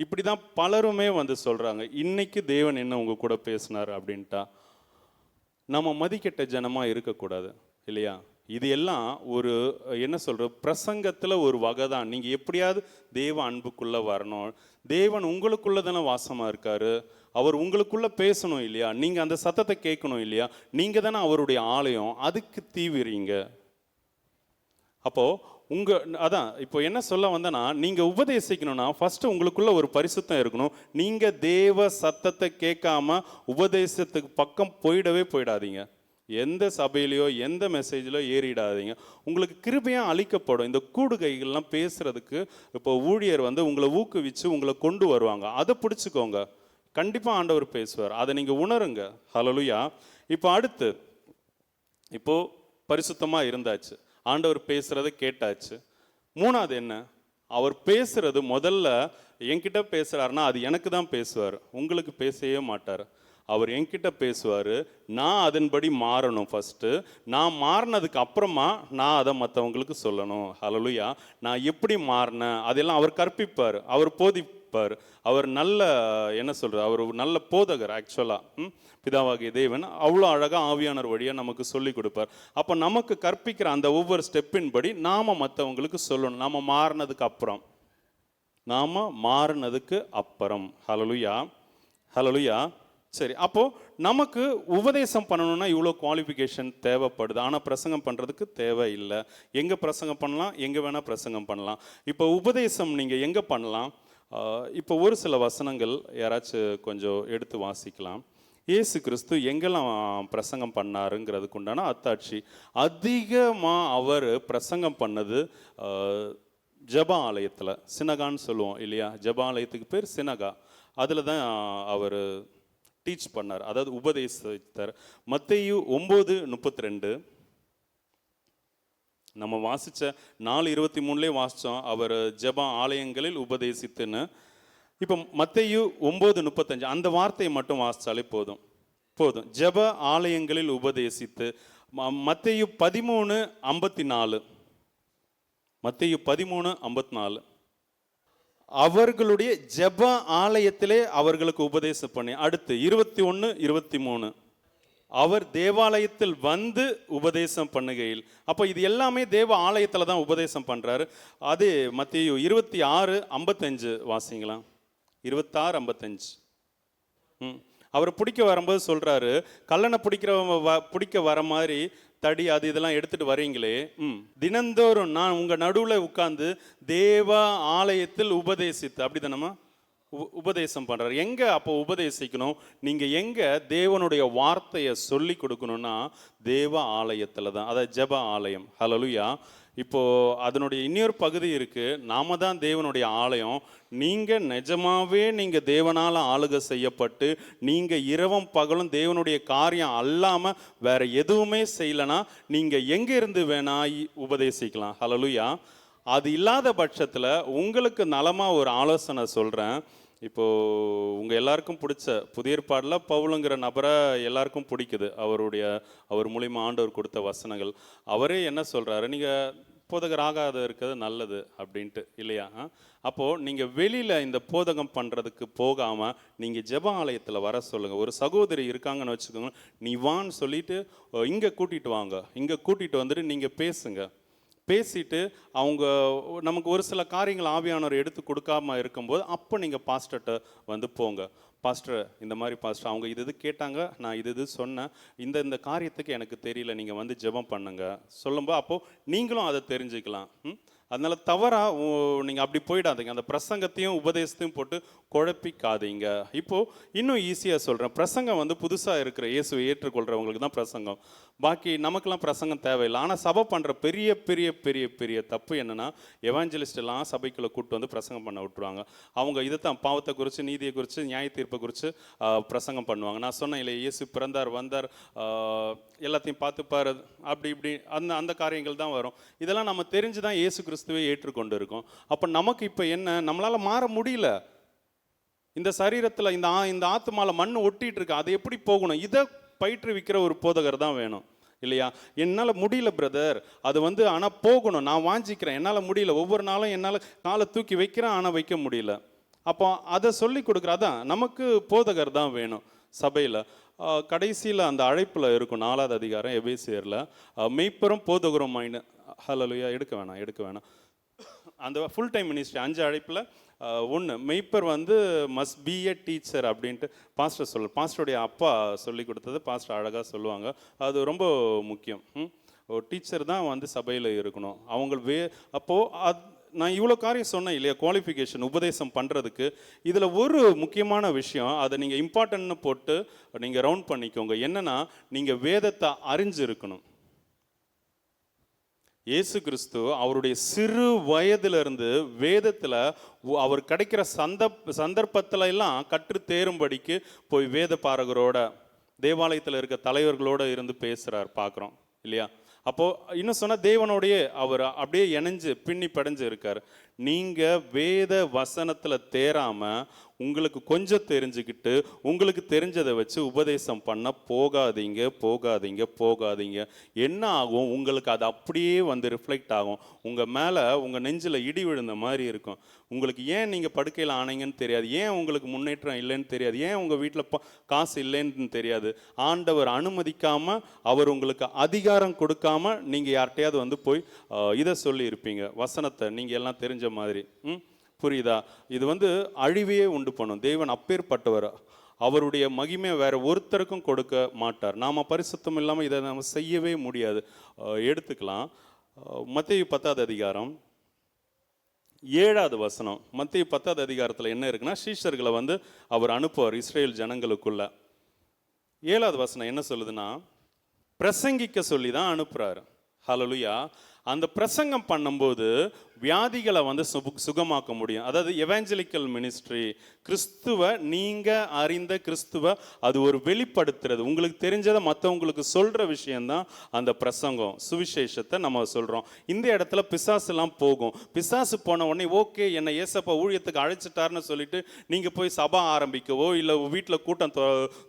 இப்படி தான் பலருமே சொல்கிறாங்க. இன்னைக்கு தேவன் என்ன உங்கள் கூட பேசினார் அப்படின்ட்டா நம்ம மதிக்கெட்ட ஜனமாக இருக்கக்கூடாது இல்லையா? இது எல்லாம் ஒரு என்ன சொல்கிற பிரசங்கத்தில் ஒரு வகை தான். நீங்கள் எப்படியாவது தேவ அன்புக்குள்ளே வரணும். தேவன் உங்களுக்குள்ளே தானே வாசமாக இருக்கார். அவர் உங்களுக்குள்ளே பேசணும் இல்லையா? நீங்கள் அந்த சத்தத்தை கேட்கணும் இல்லையா? நீங்கள் தானே அவருடைய ஆலயம். அதுக்கு தீவிரீங்க. அப்போது அதான் இப்போ என்ன சொல்ல வந்தேன்னா, நீங்கள் உபதேசிக்கணும்னா ஃபஸ்ட்டு உங்களுக்குள்ள ஒரு பரிசுத்தம் இருக்கணும். நீங்கள் தேவ சத்தத்தை கேட்காம உபதேசத்துக்கு பக்கம் போயிடாதீங்க. எந்த சபையிலையோ எந்த மெசேஜிலோ ஏறிடாதீங்க. உங்களுக்கு கிருபையாக அளிக்கப்படும் இந்த கூடுகைகள்லாம் பேசுகிறதுக்கு. இப்போ ஊழியர் உங்களை ஊக்குவிச்சு உங்களை கொண்டு வருவாங்க, அதை பிடிச்சிக்கோங்க. கண்டிப்பாக ஆண்டவர் பேசுவார், அதை நீங்கள் உணருங்க. ஹல்லேலூயா. இப்போ அடுத்து, இப்போது பரிசுத்தமாக இருந்தாச்சு, ஆண்டவர் பேசுகிறத கேட்டாச்சு. மூணாவது என்ன? அவர் பேசுகிறது முதல்ல என்கிட்ட பேசுகிறாருன்னா அது எனக்கு தான் பேசுவார், உங்களுக்கு பேசவே மாட்டார். அவர் என்கிட்ட பேசுவார், நான் அதன்படி மாறணும். ஃபஸ்ட்டு நான் மாறினதுக்கு அப்புறமா நான் அதை மற்றவங்களுக்கு சொல்லணும். ஹல்லேலூயா. நான் எப்படி மாறினேன் அதெல்லாம் அவர் கற்பிப்பார், அவர் போதிப்பார். அவர் நல்ல என்ன சொல்கிறார், அவர் ஒரு நல்ல போதகர். ஆக்சுவலாக பிதாவாகிய தேவன் அவ்வளோ அழகாக ஆவியானவர் வழியாக நமக்கு சொல்லி கொடுப்பார். அப்போ நமக்கு கற்பிக்கிற அந்த ஒவ்வொரு ஸ்டெப்பின் படி நாம் மற்றவங்களுக்கு சொல்லணும். நாம் மாறினதுக்கு அப்புறம். ஹல்லேலூயா, ஹல்லேலூயா. சரி, அப்போது நமக்கு உபதேசம் பண்ணணும்னா இவ்வளோ குவாலிஃபிகேஷன் தேவைப்படுது. ஆனால் பிரசங்கம் பண்ணுறதுக்கு தேவை இல்லை. எங்கே பிரசங்கம் பண்ணலாம்? எங்கே வேணால் பிரசங்கம் பண்ணலாம். இப்போ உபதேசம் நீங்கள் எங்கே பண்ணலாம்? இப்போ ஒரு சில வசனங்கள் யாராச்சும் கொஞ்சம் எடுத்து வாசிக்கலாம். இயேசு கிறிஸ்து எங்கெல்லாம் பிரசங்கம் பண்ணாருங்கிறதுக்கு உண்டான அத்தாட்சி. அதிகமாக அவர் பிரசங்கம் பண்ணது ஜப ஆலயத்தில், சினகான்னு சொல்லுவோம் இல்லையா? ஜப ஆலயத்துக்கு பேர் சினகா. அதில் தான் அவர் டீச் பண்ணார், அதாவது உபதேசித்தார். மத்தேயு 9:32 நம்ம வாசித்த 4:23 வாசித்தோம், அவர் ஜப ஆலயங்களில் உபதேசித்துன்னு. இப்போ மத்தேயு 9:35 அந்த வார்த்தையை மட்டும் வாசித்தாலே போதும். ஜப ஆலயங்களில் உபதேசித்து. மத்தேயு 13:54 மத்தேயு 13:54 அவர்களுடைய ஜெப ஆலயத்திலே அவர்களுக்கு உபதேசம் பண்ணி. அடுத்து 21:23 அவர் தேவாலயத்தில் உபதேசம் பண்ணுகையில். அப்போ இது எல்லாமே தேவ ஆலயத்தில் தான் உபதேசம் பண்ணுறாரு. அது மத்தேயு 26:55 வாசிங்களா? 26:55 அவர் பிடிக்க வரும்போது சொல்கிறாரு, கல்லணை பிடிக்க வர மாதிரி தடி அது இதெல்லாம் எடுத்துகிட்டு வரீங்களே, தினந்தோறும் நான் உங்கள் நடுவில் உட்கார்ந்து தேவ ஆலயத்தில் உபதேசித்து. அப்படி தானம்மா உபதேசம் பண்ணுறாரு. எங்கே அப்போ உபதேசிக்கணும்? நீங்கள் எங்கே தேவனுடைய வார்த்தையை சொல்லி கொடுக்கணும்னா தேவ ஆலயத்தில் தான், அதாவது ஜெப ஆலயம். ஹல்லேலூயா. இப்போது அதனுடைய இன்னொரு பகுதி இருக்குது, நாம தான் தேவனுடைய ஆலயம். நீங்கள் நிஜமாகவே நீங்கள் தேவனால் ஆளுகை செய்யப்பட்டு நீங்கள் இரவும் பகலும் தேவனுடைய காரியம் அல்லாமல் வேறு எதுவுமே செய்யலைன்னா நீங்கள் எங்கே இருந்து வேணா உபதேசிக்கலாம். ஹல்லேலூயா. அது இல்லாத பட்சத்தில் உங்களுக்கு நலமாக ஒரு ஆலோசனை சொல்கிறேன். இப்போது உங்கள் எல்லாருக்கும் பிடிச்ச புதிய ஏற்பாடில் பவுலுங்கிற நபரை எல்லாருக்கும் பிடிக்குது. அவர் மூலியமாக ஆண்டவர் கொடுத்த வசனங்கள். அவரே என்ன சொல்கிறாரு, நீங்கள் போதகர் ஆகாத இருக்கிறது நல்லது அப்படின்ட்டு இல்லையா? அப்போது நீங்கள் வெளியில் இந்த போதகம் பண்ணுறதுக்கு போகாமல் நீங்கள் ஜெப ஆலயத்தில் வர சொல்லுங்கள். ஒரு சகோதரி இருக்காங்கன்னு வச்சுக்கோங்க, நீ வான்னு சொல்லிட்டு இங்கே கூட்டிகிட்டு வாங்க, இங்கே கூட்டிகிட்டு வந்துட்டு நீங்கள் பேசுங்க. பேசிட்டு அவங்க நமக்கு ஒரு சில காரியங்கள் ஆவியானவர் எடுத்து கொடுக்காம இருக்கும்போது அப்போ நீங்கள் பாஸ்டர்கிட்ட வந்து போங்க. பாஸ்டர், இந்த மாதிரி பாஸ்டர் அவங்க இது கேட்டாங்க, நான் இது சொன்னேன், இந்த காரியத்துக்கு எனக்கு தெரியல, நீங்கள் வந்து ஜெபம் பண்ணுங்க சொல்லும்போது அப்போது நீங்களும் அதை தெரிஞ்சுக்கலாம். அதனால் தவறாக நீங்கள் அப்படி போயிடாதீங்க. அந்த பிரசங்கத்தையும் உபதேசத்தையும் போட்டு குழப்பிக்காதீங்க. இப்போது இன்னும் ஈஸியாக சொல்கிறேன். பிரசங்கம் வந்து புதுசாக இருக்கிற இயேசுவை ஏற்றுக்கொள்கிறவங்களுக்கு தான் பிரசங்கம். பாக்கி நமக்கெல்லாம் பிரசங்கம் தேவையில்லை. ஆனால் சபை பண்ணுற பெரிய பெரிய பெரிய பெரிய தப்பு என்னென்னா, எவாஞ்சலிஸ்ட் எல்லாம் சபைக்குள்ளே கூப்பிட்டு வந்து பிரசங்கம் பண்ண விட்டுருவாங்க. அவங்க இதை தான் பாவத்தை குறித்து, நீதியை குறித்து, நியாய தீர்ப்பை குறித்து பிரசங்கம் பண்ணுவாங்க. நான் சொன்னேன் இல்லை, இயேசு பிறந்தார், வந்தார், எல்லாத்தையும் பார்த்துப்பார், அப்படி இப்படி அந்த காரியங்கள் தான் வரும். இதெல்லாம் நம்ம தெரிஞ்சு தான் இயேசு கிறிஸ்துவை ஏற்றுக்கொண்டு இருக்கோம். அப்போ நமக்கு இப்போ என்ன, நம்மளால் மாற முடியல. இந்த சரீரத்தில் இந்த ஆத்துமால மண் ஒட்டிகிட்டு இருக்கு, அது எப்படி போகணும், இதை பயிற்றுவிக்கிற ஒரு போதகர் தான் வேணும் இல்லையா? என்னால் முடியல பிரதர், அது வந்து ஆனால் போகணும், நான் வாஞ்சிக்கிறேன், என்னால் முடியல, ஒவ்வொரு நாளும் என்னால் காலை தூக்கி வைக்கிறேன் ஆனால் வைக்க முடியல. அப்போ அதை சொல்லி கொடுக்குறாதான் நமக்கு போதகர் தான் வேணும் சபையில். கடைசியில் அந்த அழைப்பில் இருக்கும் 4வது அதிகாரம் எபேசியரில், மெய்ப்பரும் போதகரும் மைண்டு. ஹல்லேலூயா. எடுக்க வேணாம். அந்த ஃபுல் டைம் மினிஸ்ட்ரி 5 அழைப்பில் 1 மெய்ப்பர் வந்து மஸ்ட் பி எ டீச்சர் அப்படின்ட்டு பாஸ்டர் பாஸ்டருடைய அப்பா சொல்லி கொடுத்தது பாஸ்டர் அழகாக சொல்லுவாங்க. அது ரொம்ப முக்கியம். ஒரு டீச்சர் தான் வந்து சபையில் இருக்கணும். அவங்க அப்போது நான் இவ்வளோ காரியம் சொன்னேன் இல்லையா, குவாலிஃபிகேஷன் உபதேசம் பண்ணுறதுக்கு. இதில் ஒரு முக்கியமான விஷயம், அதை நீங்கள் இம்பார்ட்டன்ட்னு போட்டு நீங்கள் ரவுண்ட் பண்ணிக்கோங்க. என்னென்னா, நீங்கள் வேதத்தை அறிஞ்சிருக்கணும். இயேசு கிறிஸ்து அவருடைய சிறு வயதிலிருந்து வேதத்தில் அவர் கிடைக்கிற சந்தர்ப்பத்தில் எல்லாம் கற்று தேரும்படிக்கு போய் வேத பாரகரோட, தேவாலயத்தில் இருக்க தலைவர்களோடு இருந்து பேசுகிறார், பார்க்குறோம் இல்லையா? அப்போது இன்னும் சொன்னால் தேவனோடைய அவர் அப்படியே இணைஞ்சு பின்னி படைஞ்சு இருக்கார். நீங்கள் வேத வசனத்தில் தேராமல் உங்களுக்கு கொஞ்சம் தெரிஞ்சுக்கிட்டு உங்களுக்கு தெரிஞ்சதை வச்சு உபதேசம் பண்ண போகாதீங்க. என்ன ஆகும், உங்களுக்கு அது அப்படியே வந்து ரிஃப்ளெக்ட் ஆகும். உங்கள் மேலே உங்கள் நெஞ்சில் இடி விழுந்த மாதிரி இருக்கும். உங்களுக்கு ஏன் நீங்கள் படுக்கையில் ஆனீங்கன்னு தெரியாது, ஏன் உங்களுக்கு முன்னேற்றம் இல்லைன்னு தெரியாது, ஏன் உங்கள் வீட்டில் காசு இல்லைன்னு தெரியாது. ஆண்டவர் அனுமதிக்காமல், அவர் உங்களுக்கு அதிகாரம் கொடுக்காம நீங்கள் யார்கிட்டையாவது வந்து போய் இதை சொல்லி இருப்பீங்க, வசனத்தை நீங்கள் எல்லாம் தெரிஞ்ச மாதிரி. புரியுதா? இது வந்து அழிவையே உண்டு பண்ணும். தேவன் அப்பேற்பட்டவர். அவருடைய மகிமை வேற ஒருத்தருக்கும் கொடுக்க மாட்டார். நாம் பரிசுத்தம் இல்லாமல் இதை நம்ம செய்யவே முடியாது. எடுத்துக்கலாம், மத்தேயு 10வது அதிகாரம் 7வது வசனம். மத்தேயு 10வது அதிகாரத்தில் என்ன இருக்குன்னா, சீஷர்களை வந்து அவர் அனுப்புவார் இஸ்ரேல் ஜனங்களுக்குள்ள. 7வது வசனம் என்ன சொல்லுதுன்னா, பிரசங்கிக்க சொல்லி தான் அனுப்புகிறாரு. ஹல்லேலூயா. அந்த பிரசங்கம் பண்ணும்போது வியாதிகளை வந்து சுகமாக்க முடியும். அதாவது எவாஞ்சலிக்கல் மினிஸ்ட்ரி, கிறிஸ்துவை நீங்கள் அறிந்த கிறிஸ்துவை அது ஒரு வெளிப்படுத்துறது, உங்களுக்கு தெரிஞ்சதை மற்றவங்களுக்கு சொல்கிற விஷயந்தான் அந்த பிரசங்கம், சுவிசேஷத்தை நம்ம சொல்கிறோம். இந்த இடத்துல பிசாசுலாம் போகும். பிசாசு போன உடனே ஓகே என்னை ஏசப்பா ஊழியத்துக்கு அழைச்சிட்டாருன்னு சொல்லிட்டு நீங்கள் போய் சபை ஆரம்பிக்கவோ இல்லை வீட்டில் கூட்டம்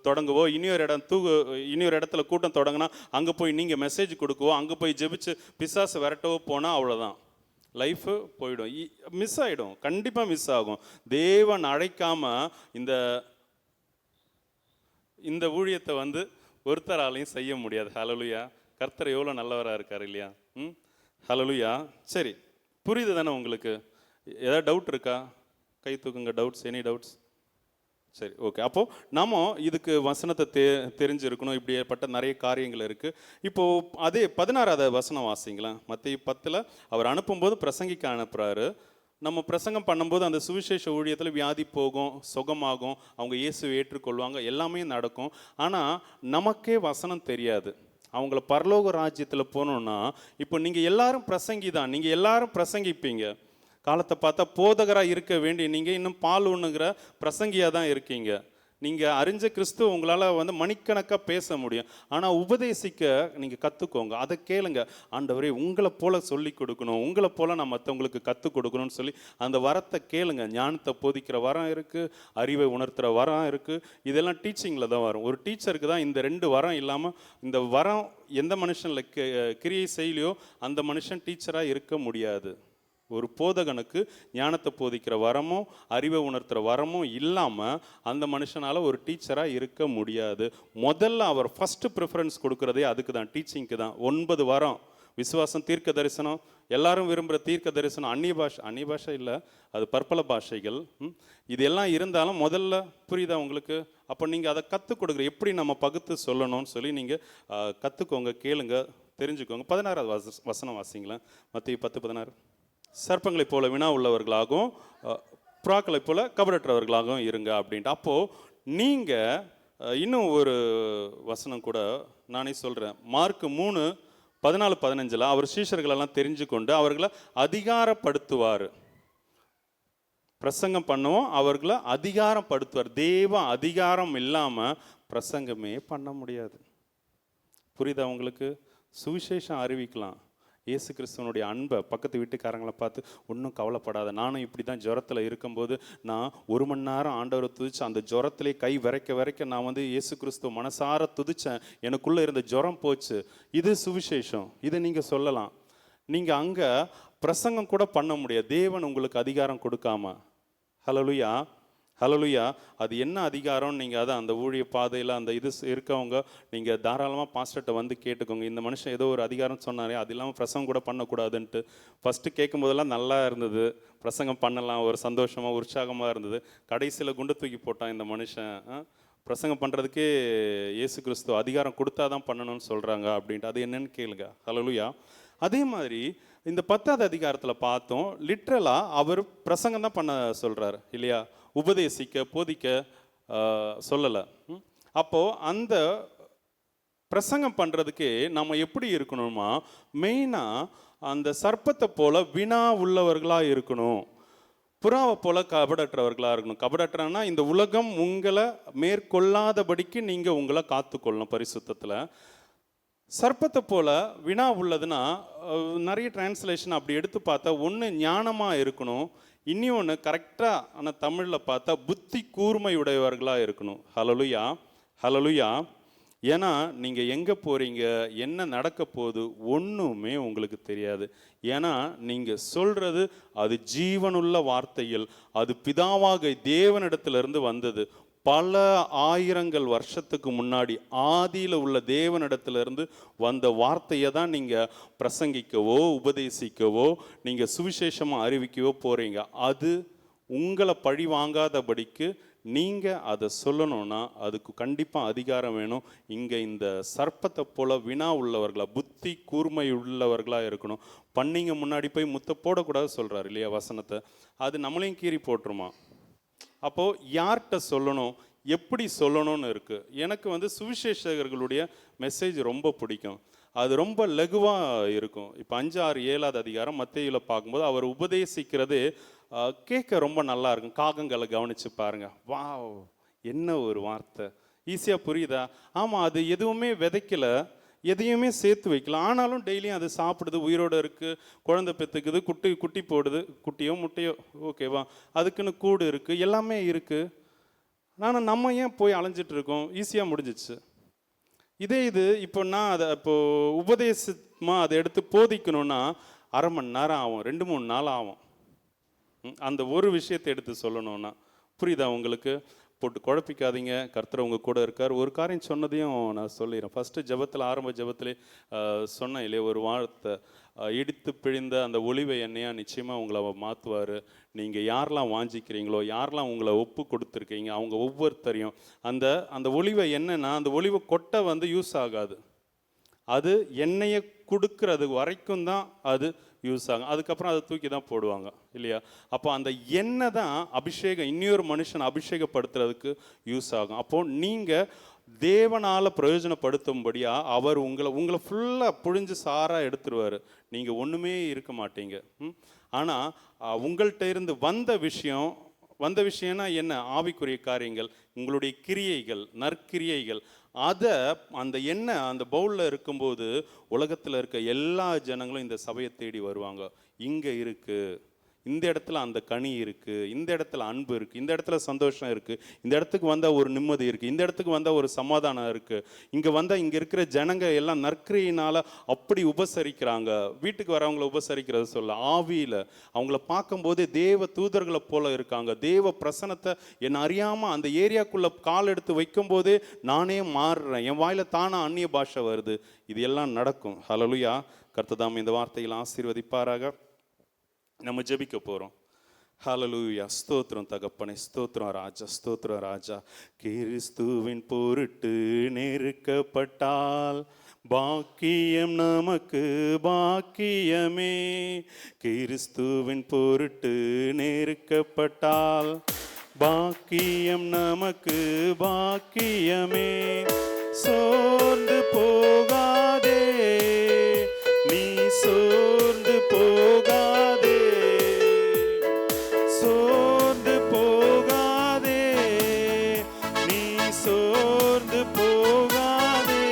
தொடங்கவோ, இன்னொரு இடத்துல கூட்டம் தொடங்கினா அங்கே போய் நீங்கள் மெசேஜ் கொடுக்கவோ, அங்கே போய் ஜெபிச்சு பிசாசு விரட்டவோ போனால் அவ்வளோதான், லைஃபு போயிடும், மிஸ் ஆகிடும், கண்டிப்பாக மிஸ் ஆகும். தேவன் அழைக்காமல் இந்த ஊழியத்தை வந்து ஒருத்தராலையும் செய்ய முடியாது. ஹல்லேலூயா. கர்த்தர் எவ்வளோ நல்லவராக இருக்கார் இல்லையா? ஹல்லேலூயா. சரி, புரியுது தானே உங்களுக்கு? ஏதாவது டவுட் இருக்கா? கை தூக்குங்க. Doubts, any doubts? சரி, ஓகே. அப்போது நம்ம இதுக்கு வசனத்தை தெரிஞ்சிருக்கணும். இப்படி ஏற்பட்ட நிறைய காரியங்கள் இருக்குது. இப்போது அதே 16வது வசனம் வாசிங்களேன். மத்தேயு 10ல் அவர் அனுப்பும்போது பிரசங்கிக்க அனுப்புகிறாரு. நம்ம பிரசங்கம் பண்ணும்போது அந்த சுவிசேஷ ஊழியத்தில் வியாதி போகும், சுகமாகும், அவங்க இயேசுவை ஏற்றுக்கொள்வாங்க, எல்லாமே நடக்கும். ஆனால் நமக்கே வசனம் தெரியாது. அவங்கள பரலோக ராஜ்யத்தில் போகணுன்னா, இப்போ நீங்கள் எல்லாரும் பிரசங்கி தான், நீங்கள் எல்லாரும் பிரசங்கிப்பீங்க. காலத்தை பார்த்தா போதகராக இருக்க வேண்டிய நீங்கள் இன்னும் பால் உண்ணுகிற பிரசங்கியாக தான் இருக்கீங்க. நீங்கள் அறிஞ்ச கிறிஸ்துவ உங்களால் வந்து மணிக்கணக்காக பேச முடியும். ஆனால் உபதேசிக்க நீங்கள் கற்றுக்கோங்க. அதை கேளுங்க. ஆண்டவரே உங்களை போல சொல்லி கொடுக்கணும், உங்களை போல நான் மற்றவங்களுக்கு கற்றுக் கொடுக்கணும்னு சொல்லி அந்த வரத்தை கேளுங்க. ஞானத்தை போதிக்கிற வரம் இருக்குது, அறிவை உணர்த்துகிற வரம் இருக்குது. இதெல்லாம் டீச்சிங்கில் தான் வரும். ஒரு டீச்சருக்கு தான் இந்த 2 வரம் இல்லாமல், இந்த வரம் எந்த மனுஷனில் கிரியை செய்யலையோ அந்த மனுஷன் டீச்சராக இருக்க முடியாது. ஒரு போதகனுக்கு ஞானத்தை போதிக்கிற வரமும் அறிவை உணர்த்துகிற வரமும் இல்லாமல் அந்த மனுஷனால் ஒரு டீச்சராக இருக்க முடியாது. முதல்ல அவர் ஃபஸ்ட்டு ப்ரிஃபரன்ஸ் கொடுக்குறதே அதுக்கு தான், டீச்சிங்க்கு தான். 9 வரம், விசுவாசம், தீர்க்க தரிசனம், எல்லாரும் விரும்புகிற தீர்க்க தரிசனம், அந்நிய பாஷை இல்லை, அது பற்பல பாஷைகள். இது எல்லாம் இருந்தாலும் முதல்ல புரியுதா உங்களுக்கு? அப்போ நீங்கள் அதை கற்றுக் கொடுக்குற எப்படி நம்ம பகுத்து சொல்லணும்னு சொல்லி நீங்கள் கற்றுக்கோங்க, கேளுங்க, தெரிஞ்சுக்கோங்க. 16வது வசனம் வாசிங்களேன், மத்தேயு 10:16. சர்ப்பங்களைப் போல வினா உள்ளவர்களாகவும் புறாக்களைப் போல கபடற்றவர்களாகவும் இருங்க அப்படின்ட்டு. அப்போது நீங்கள் இன்னும் ஒரு வசனம் கூட நானே சொல்கிறேன். மார்க் 3:14-15 அவர் சீஷர்களெல்லாம் தெரிஞ்சு கொண்டு அவர்களை அதிகாரப்படுத்துவார். பிரசங்கம் பண்ணுவோம், அவர்களை அதிகாரப்படுத்துவார். தேவ அதிகாரம் இல்லாமல் பிரசங்கமே பண்ண முடியாது. புரியுதா உங்களுக்கு? சுவிசேஷம் அறிவிக்கலாம், இயேசு கிறிஸ்துவனுடைய அன்பை பக்கத்து வீட்டுக்காரங்களை பார்த்து ஒன்றும் கவலைப்படாத, நானும் இப்படி தான் ஜுரத்தில் இருக்கும்போது நான் 1 மணி நேரம் ஆண்டவரை துதிச்சேன், அந்த ஜுரத்திலே கை விரைக்க நான் வந்து இயேசு கிறிஸ்துவ மனசார துதிச்சேன், எனக்குள்ளே இருந்த ஜுரம் போச்சு. இது சுவிசேஷம். இதை நீங்கள் சொல்லலாம். நீங்கள் அங்கே பிரசங்கம் கூட பண்ண முடியாது, தேவன் உங்களுக்கு அதிகாரம் கொடுக்காம. ஹல்லேலூயா, ஹல்லேலூயா. அது என்ன அதிகாரம்? நீங்கள் அதான் அந்த ஊழிய பாதையில் அந்த இது இருக்கவங்க நீங்கள் தாராளமாக பாஸ்டர்கிட்ட வந்து கேட்டுக்கோங்க. இந்த மனுஷன் ஏதோ ஒரு அதிகாரம் சொன்னாரே, அது இல்லாமல் பிரசங்கம் கூட பண்ணக்கூடாதுன்ட்டு. ஃபஸ்ட்டு கேட்கும் போதெல்லாம் நல்லா இருந்தது, பிரசங்கம் பண்ணலாம், ஒரு சந்தோஷமாக உற்சாகமாக இருந்தது. கடைசியில் குண்டு தூக்கி போட்டான் இந்த மனுஷன். பிரசங்கம் பண்ணுறதுக்கே இயேசு கிறிஸ்து அதிகாரம் கொடுத்தா தான் பண்ணணும்னு சொல்கிறாங்க அப்படின்ட்டு. அது என்னன்னு கேளுங்க. ஹல்லேலூயா. அதே மாதிரி இந்த 10வது அதிகாரத்தில் பார்த்தோம், லிட்ரலாக அவர் பிரசங்கம் தான் பண்ண சொல்கிறார் இல்லையா, உபதேசிக்க போதிக்க சொல்லலை. அப்போது அந்த பிரசங்கம் பண்ணுறதுக்கே நம்ம எப்படி இருக்கணுமா, மெயினாக அந்த சர்ப்பத்தை போல வினா உள்ளவர்களாக இருக்கணும், புறாவை போல கபடற்றவர்களாக இருக்கணும். கபடற்றனா இந்த உலகம் உங்களை மேற்கொள்ளாதபடிக்கு நீங்கள் உங்களை காத்துக்கொள்ளணும் பரிசுத்தத்தில். சர்ப்பத்தை போல வினா உள்ளதுன்னா நிறைய டிரான்ஸ்லேஷன் அப்படி எடுத்து பார்த்தா, ஒன்று ஞானமாக இருக்கணும், இன்னொன்று கரெக்டாக ஆனால் தமிழில் பார்த்தா புத்தி கூர்மையுடையவர்களாக இருக்கணும். ஹல்லேலூயா, ஹல்லேலூயா. ஏன்னா நீங்கள் எங்கே போகிறீங்க, என்ன நடக்க போகுது ஒன்றுமே உங்களுக்கு தெரியாது. ஏன்னா நீங்கள் சொல்கிறது அது ஜீவனுள்ள வார்த்தைகள், அது பிதாவாக தேவனிடத்திலிருந்து வந்தது. பல ஆயிரங்கள் வருஷத்துக்கு முன்னாடி ஆதியில் உள்ள தேவனிடத்திலிருந்து வந்த வார்த்தையை தான் நீங்கள் பிரசங்கிக்கவோ உபதேசிக்கவோ நீங்கள் சுவிசேஷமாக அறிவிக்கவோ போகிறீங்க. அது உங்களை பழி வாங்காதபடிக்கு நீங்கள் அதை சொல்லணும்னா அதுக்கு கண்டிப்பாக அதிகாரம் வேணும். இங்கே இந்த சர்ப்பத்தை போல வினா உள்ளவர்களாக புத்தி கூர்மை உள்ளவர்களாக இருக்கணும். பண்ணிங்க முன்னாடி போய் முத்த போடக்கூடாது சொல்கிறார் இல்லையா வசனத்தை, அது நம்மளையும் கீறி போட்டுருமா. அப்போது யார்கிட்ட சொல்லணும், எப்படி சொல்லணும்னு இருக்குது. எனக்கு வந்து சுவிசேஷகர்களுடைய மெசேஜ் ரொம்ப பிடிக்கும். அது ரொம்ப லகுவாக இருக்கும். இப்போ 5, 6, 7வது அதிகாரம் மத்தேயுல பார்க்கும்போது அவர் உபதேசிக்கிறது கேட்க ரொம்ப நல்லா இருக்கும். காகங்களை கவனித்து பாருங்கள். வாவ், என்ன ஒரு வார்த்தை, ஈஸியாக புரியுதா? ஆமாம், அது எதுவுமே விதைக்கலை, எதையுமே சேர்த்து வைக்கலாம், ஆனாலும் டெய்லியும் அது சாப்பிடுது, உயிரோடு இருக்குது, குழந்தை பெற்றுக்குது, குட்டி போடுது, குட்டியோ முட்டையோ, ஓகேவா, அதுக்குன்னு கூடு இருக்குது, எல்லாமே இருக்குது. ஆனால் நம்ம ஏன் போய் அலைஞ்சிட்ருக்கோம்? ஈஸியாக முடிஞ்சிச்சு. இது இப்போ நான் அதை இப்போது உபதேசமாக அதை எடுத்து போதிக்கணுன்னா 1/2 மணி நேரம் ஆகும், 2-3 நாள் ஆகும். அந்த ஒரு விஷயத்தை எடுத்து சொல்லணுன்னா. புரியுதா உங்களுக்கு? போட்டு குழப்பிக்காதீங்க, கர்த்தர் உங்கள் கூட இருக்கார். ஒரு காரியம் சொன்னதையும் நான் சொல்லிடுறேன். ஃபஸ்ட்டு ஜெபத்தில், ஆரம்ப ஜெபத்திலே சொன்னேன் இல்லையா ஒரு வார்த்தை, இடித்து பிழிந்த அந்த ஒளிவை எண்ணெயாக நிச்சயமாக உங்களை மாற்றுவார். நீங்கள் யாரெல்லாம் வாஞ்சிக்கிறீங்களோ, யாரெல்லாம் உங்களை ஒப்பு கொடுத்துருக்கீங்க, அவங்க ஒவ்வொருத்தரையும் அந்த ஒளிவை எண்ணெய்னா அந்த ஒளிவை கொட்டை வந்து யூஸ் ஆகாது, அது எண்ணெயை கொடுக்கறது வரைக்கும் தான் அது யூஸ் ஆகும். அதுக்கப்புறம் அதை தூக்கி தான் போடுவாங்க இல்லையா. அப்போ அந்த எண்ணெய் தான் அபிஷேகம், இன்னொரு மனுஷன் அபிஷேகப்படுத்துறதுக்கு யூஸ் ஆகும். அப்போது நீங்கள் தேவனால் பிரயோஜனப்படுத்தும்படியாக அவர் உங்களை ஃபுல்லாக புழிஞ்சு சாராக எடுத்துருவார். நீங்கள் ஒன்றுமே இருக்க மாட்டீங்க. ஆனால் உங்கள்கிட்ட இருந்து வந்த விஷயம் வந்த விஷயம்னா என்ன? ஆவிக்குரிய காரியங்கள், உங்களுடைய கிரியைகள், நற்கிரியைகள். அதை அந்த எண்ணெய் அந்த பவுலில் இருக்கும்போது உலகத்தில் இருக்க எல்லா ஜனங்களும் இந்த சபையை தேடி வருவாங்க. இங்கே இருக்கு, இந்த இடத்துல அந்த கனி இருக்கு, இந்த இடத்துல அன்பு இருக்கு, இந்த இடத்துல சந்தோஷம் இருக்கு, இந்த இடத்துக்கு வந்தால் ஒரு நிம்மதி இருக்கு, இந்த இடத்துக்கு வந்தால் ஒரு சமாதானம் இருக்கு, இங்கே வந்தால் இங்கே இருக்கிற ஜனங்க எல்லாம் நற்கிரியினால அப்படி உபசரிக்கிறாங்க. வீட்டுக்கு வரவங்களை உபசரிக்கிறது சொல்ல, ஆவியில் அவங்கள பார்க்கும்போது தேவ தூதர்களை போல இருக்காங்க. தேவ பிரசனத்தை என்னை அறியாமல் அந்த ஏரியாக்குள்ளே கால் எடுத்து வைக்கும்போதே நானே மாறுறேன், என் வாயில தானே அந்நிய பாஷை வருது. இது எல்லாம் நடக்கும். ஹல்லேலூயா. கர்த்தர் இந்த வார்த்தையில் ஆசீர்வதிப்பாராக. நம்ம ஜெபிக்க போகிறோம். ஹல்லேலூயா. ஸ்தோத்திரம் தகப்பனே, ஸ்தோத்திரம் ராஜா, ஸ்தோத்திரம் ராஜா. கிறிஸ்துவின் பொருட்டு நெருக்கப்பட்டால் பாக்கியம் நமக்கு பாக்கியமே. கிறிஸ்துவின் பொருட்டு நெருக்கப்பட்டால் பாக்கியம் நமக்கு பாக்கியமே. சோர்ந்து போகாதே, நீ சோர்ந்து போகாதே, சோர்ந்து போகாதே, நீ சோர்ந்து போகாதே.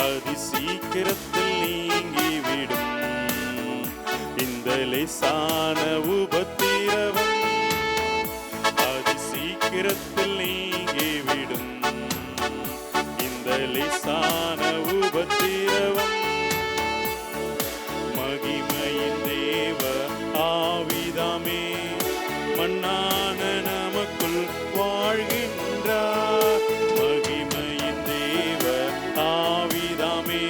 அதி சீக்கிரத்தில் நீங்கிவிடும் இந்த லேசான உபத்திரவம். அதி சீக்கிரத்தில் நீங்கிவிடும் இந்த லேசான உபத்திரவம். மகிமையின் தேவ ஆவிதாமே மண்ணான நமக்குள் வாழ்கின்றார். மகிமையின் தேவ ஆவிதாமே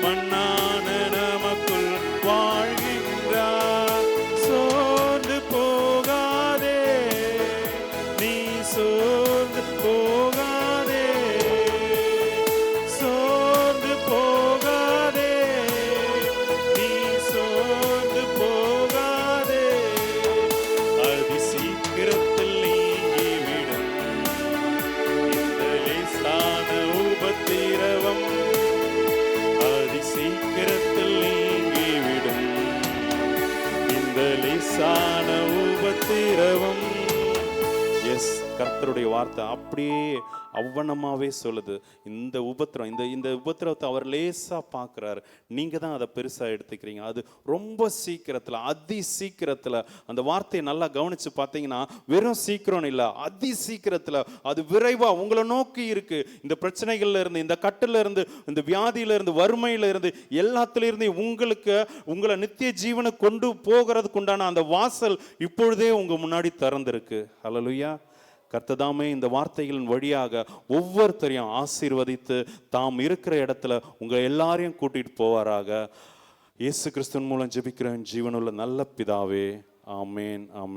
மண்ணான நமக்குள் வாழ்கின்றார். சோர்ந்து போகாதே, நீ சோர்ந்து போகாதே, சோர்ந்து போகாதே, நீ சோர்ந்து போகாதே. அதி சீக்கிரத்தில் நீங்கிவிடும் இந்த லேசான உபத்திரவம். அதி சீக்கிரத்தில் நீங்கிவிடும் இந்த லேசான உபத்திரவம். எஸ், கர்த்தருடைய வார்த்தை அப்படியே அவ்வனமாவே சொல்லுது. இந்த உபத்திரம், இந்த உபத்திரவத்தை அவர் லேசா பார்க்குறாரு. நீங்கள் தான் அதை பெருசாக எடுத்துக்கிறீங்க. அது ரொம்ப சீக்கிரத்தில், அதி சீக்கிரத்தில், அந்த வார்த்தையை நல்லா கவனித்து பார்த்தீங்கன்னா வெறும் சீக்கிரம் இல்லை, அதி சீக்கிரத்தில் அது விரைவாக உங்களை நோக்கி இருக்கு. இந்த பிரச்சனைகள்ல இருந்து, இந்த கட்டில இருந்து, இந்த வியாதியில இருந்து, வறுமையில இருந்து, எல்லாத்திலிருந்து உங்களை நித்திய ஜீவனை கொண்டு போகிறதுக்கு உண்டான அந்த வாசல் இப்பொழுதே உங்க முன்னாடி திறந்திருக்கு. ஹல்லேலூயா. கர்த்ததாமே இந்த வார்த்தைகளின் வழியாக ஒவ்வொருத்தரையும் ஆசீர்வதித்து தாம் இருக்கிற இடத்துல உங்க எல்லாரையும் கூட்டிட்டு போவாராக. இயேசு கிறிஸ்துவின் மூலம் ஜெபிக்கிறேன் ஜீவனுள்ள நல்ல பிதாவே. ஆமேன், ஆமேன்.